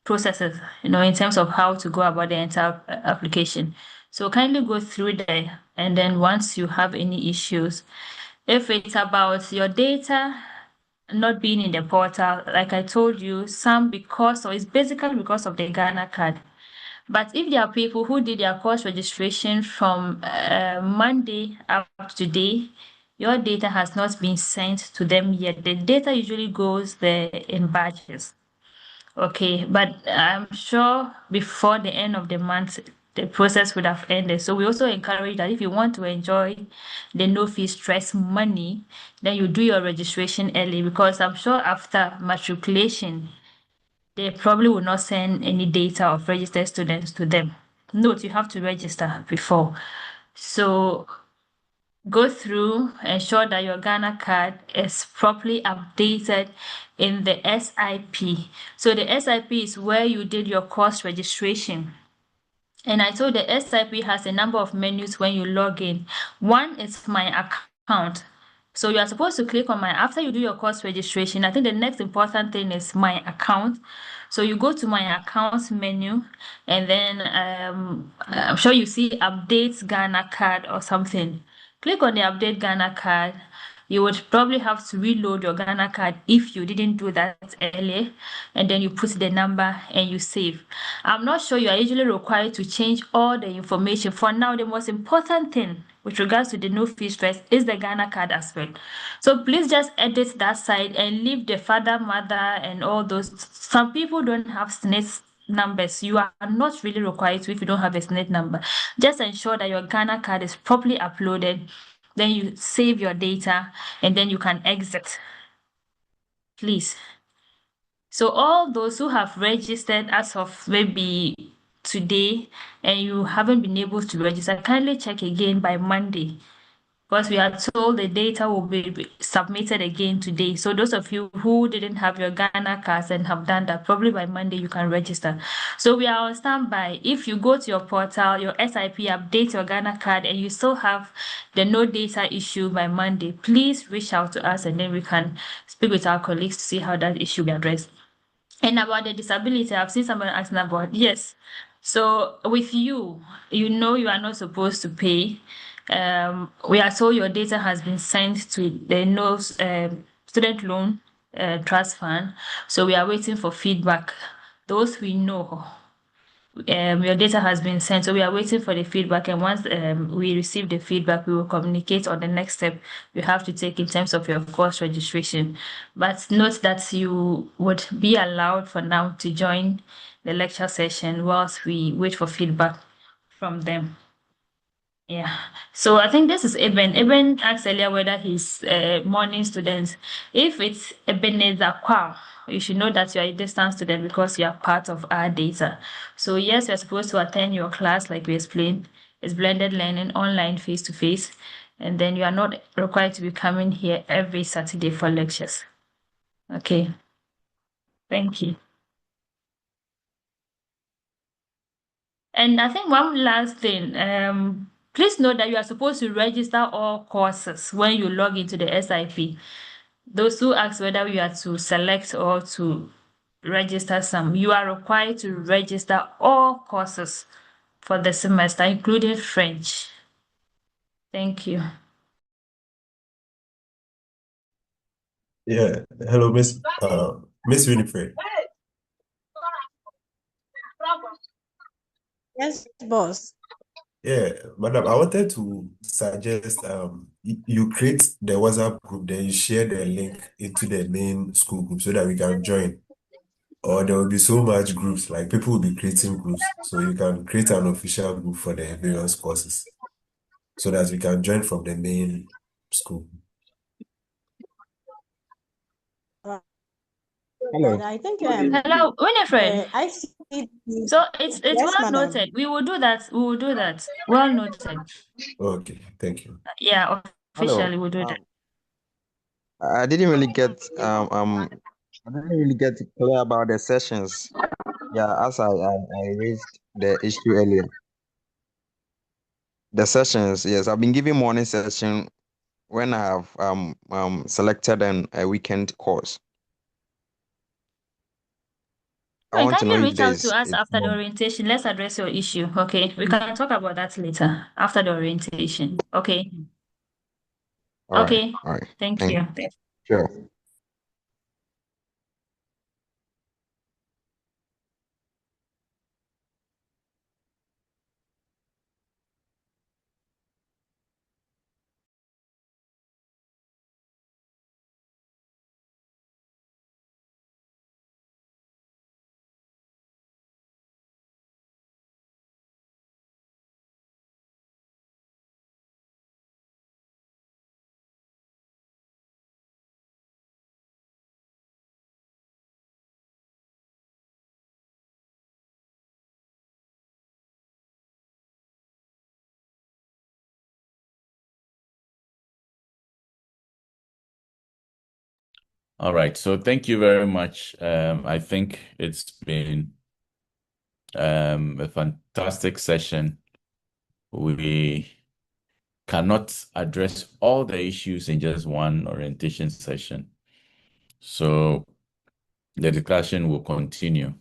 processes, in terms of how to go about the entire application. So kindly go through there, and then once you have any issues, if it's about your data not being in the portal, like I told you, it's basically because of the Ghana card. But if there are people who did their course registration from Monday up to today, your data has not been sent to them yet. The data usually goes there in batches. Okay, but I'm sure before the end of the month, the process would have ended. So we also encourage that if you want to enjoy the no fee stress money, then you do your registration early because I'm sure after matriculation, they probably will not send any data of registered students to them. Note, you have to register before. So go through, ensure that your Ghana card is properly updated in the SIP. So the SIP is where you did your course registration. And I told the SIP has a number of menus when you log in. One is my account. So you are supposed to click on after you do your course registration, I think the next important thing is my account. So you go to my accounts menu and then I'm sure you see update Ghana card or something. Click on the update Ghana card. You would probably have to reload your Ghana card if you didn't do that earlier, and then you put the number and you save. I'm not sure you are usually required to change all the information. For now, the most important thing with regards to the no fee stress is the Ghana card aspect. So please just edit that side and leave the father, mother, and all those. Some people don't have SNES numbers. You are not really required to if you don't have a SNES number. Just ensure that your Ghana card is properly uploaded. Then you save your data and then you can exit. Please. So all those who have registered as of maybe today and you haven't been able to register, kindly check again by Monday because we are told the data will be submitted again today. So those of you who didn't have your Ghana cards and have done that, probably by Monday you can register. So we are on standby. If you go to your portal, your SIP, update your Ghana card, and you still have the no data issue by Monday, please reach out to us and then we can speak with our colleagues to see how that issue will be addressed. And about the disability, I've seen someone asking about, yes. So with you, you are not supposed to pay. We are told your data has been sent to the no student loan trust fund, so we are waiting for feedback. Those we know, your data has been sent, so we are waiting for the feedback. And once we receive the feedback, we will communicate on the next step you have to take in terms of your course registration. But note that you would be allowed for now to join the lecture session whilst we wait for feedback from them. Yeah. So I think this is Eben. Eben asked earlier whether he's morning student. If it's Ebenezer Kwao, you should know that you are a distance student because you are part of our data. So yes, you're supposed to attend your class like we explained. It's blended learning, online, face to face. And then you are not required to be coming here every Saturday for lectures. Okay. Thank you. And I think one last thing, please note that you are supposed to register all courses when you log into the SIP. Those who ask whether you are to select or to register some, you are required to register all courses for the semester, including French. Thank you. Yeah. Hello, Miss Winifred. Yes, boss. Yeah, madam, I wanted to suggest you create the WhatsApp group, then you share the link into the main school group so that we can join. Or there will be so much groups, like people will be creating groups. So you can create an official group for the various courses so that we can join from the main school. Hello. I think Hello, Winifred. the ICDE. So it's Yes, well madam. noted. We will do that. We will do that. Well noted. Okay, thank you. Yeah, Hello. officially we'll do that. I didn't really get I didn't really get clear about the sessions. Yeah, as I raised the issue earlier. The sessions, yes, I've been giving morning session when I have selected a weekend course. I You want to know kindly if reach out to there's us it's after the orientation. Let's address your issue. Okay. We can talk about that later after the orientation. Okay. all right, Okay. all right. Thank Thank you. you. Sure. All right. So thank you very much. I think it's been a fantastic session. We cannot address all the issues in just one orientation session. So the discussion will continue.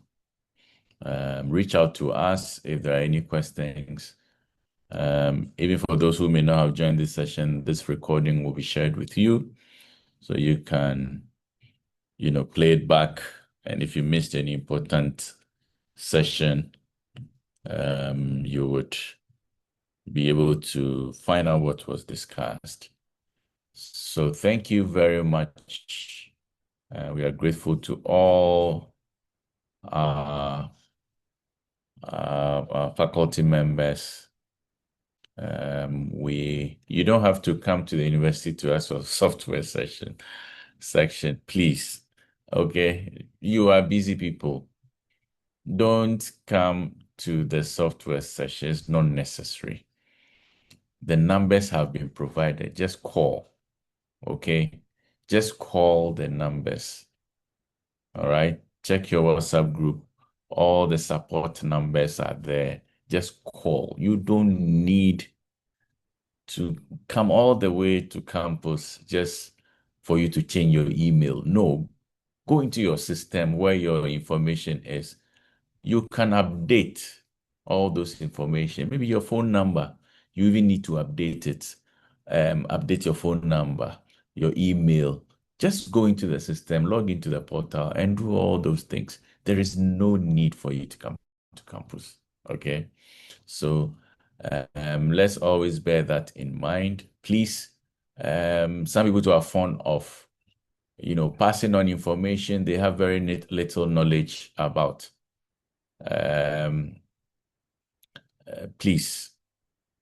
Reach out to us if there are any questions. Even for those who may not have joined this session, this recording will be shared with you. So you can, play it back. And if you missed any important session, you would be able to find out what was discussed. So thank you very much. We are grateful to all our faculty members. You don't have to come to the university to ask for software section, please. Okay, you are busy people. Don't come to the software session. It's not necessary. The numbers have been provided. Just call. Okay, just call the numbers. All right, check your WhatsApp group. All the support numbers are there. Just call. You don't need to come all the way to campus just for you to change your email. No, go into your system where your information is. You can update all those information, maybe your phone number. You even need to update it, update your phone number, your email. Just go into the system, log into the portal, and do all those things. There is no need for you to come to campus. Okay. So let's always bear that in mind. Please, some people too are fond of, passing on information they have very little knowledge about. Please,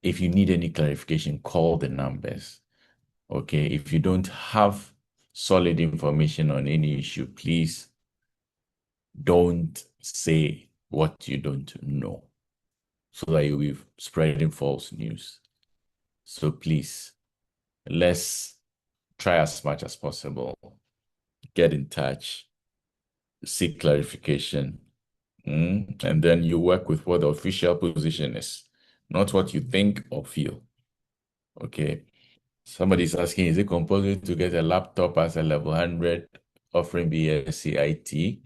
if you need any clarification, call the numbers. Okay. If you don't have solid information on any issue, please don't say what you don't know, so that you'll be spreading false news. So please, let's try as much as possible. Get in touch, seek clarification, and then you work with what the official position is, not what you think or feel. Okay. Somebody's asking, is it compulsory to get a laptop as a level 100 offering BSc IT?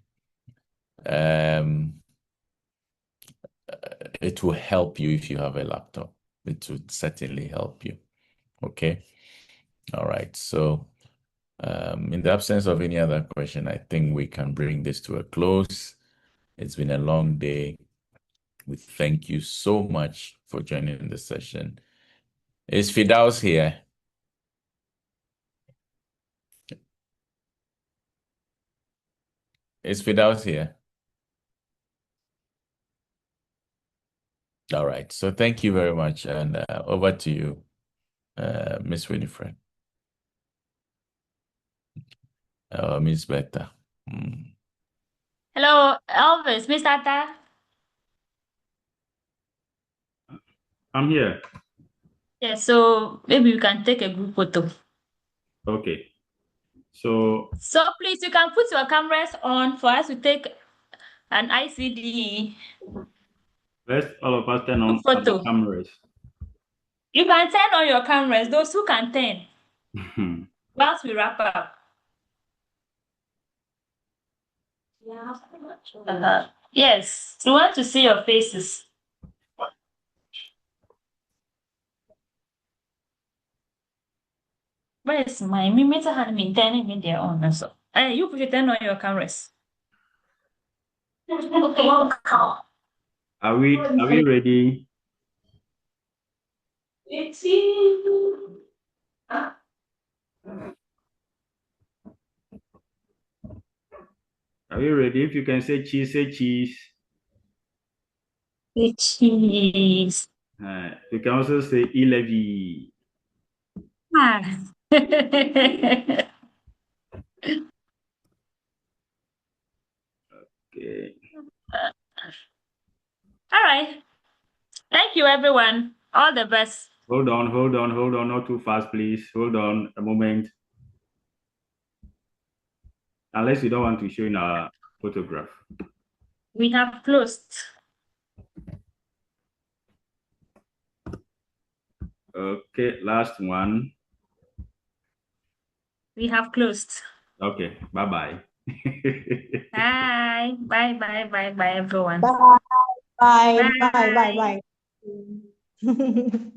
It will help you if you have a laptop. It would certainly help you. Okay. All right. So in the absence of any other question, I think we can bring this to a close. It's been a long day. We thank you so much for joining the session. Is Fidaus here? Is Fidaus here? All right. So thank you very much. And over to you, Miss Winifred. Miss Beta. Hello, Elvis, Miss Tata. I'm here. Yeah, so maybe we can take a group photo. Okay. So Please, you can put your cameras on for us to take an ICDE. let's all of us turn on photo. our cameras. You can turn on your cameras, those who can turn. Once we wrap up. Yes, we want to see your faces. Where is mine? Me meta hand me turning me there on so. Hey, you put it turn on your cameras. Are we ready? Are we ready? If you can say cheese, say cheese. Say cheese. You can also say Elevi. Okay. All right. Thank you, everyone. All the best. Hold on. Not too fast, please. Hold on a moment. Unless you don't want to show in a photograph. We have closed. Okay, last one. We have closed. Okay, bye-bye. Bye. Bye, everyone. Bye. Bye. Bye. Bye. Bye.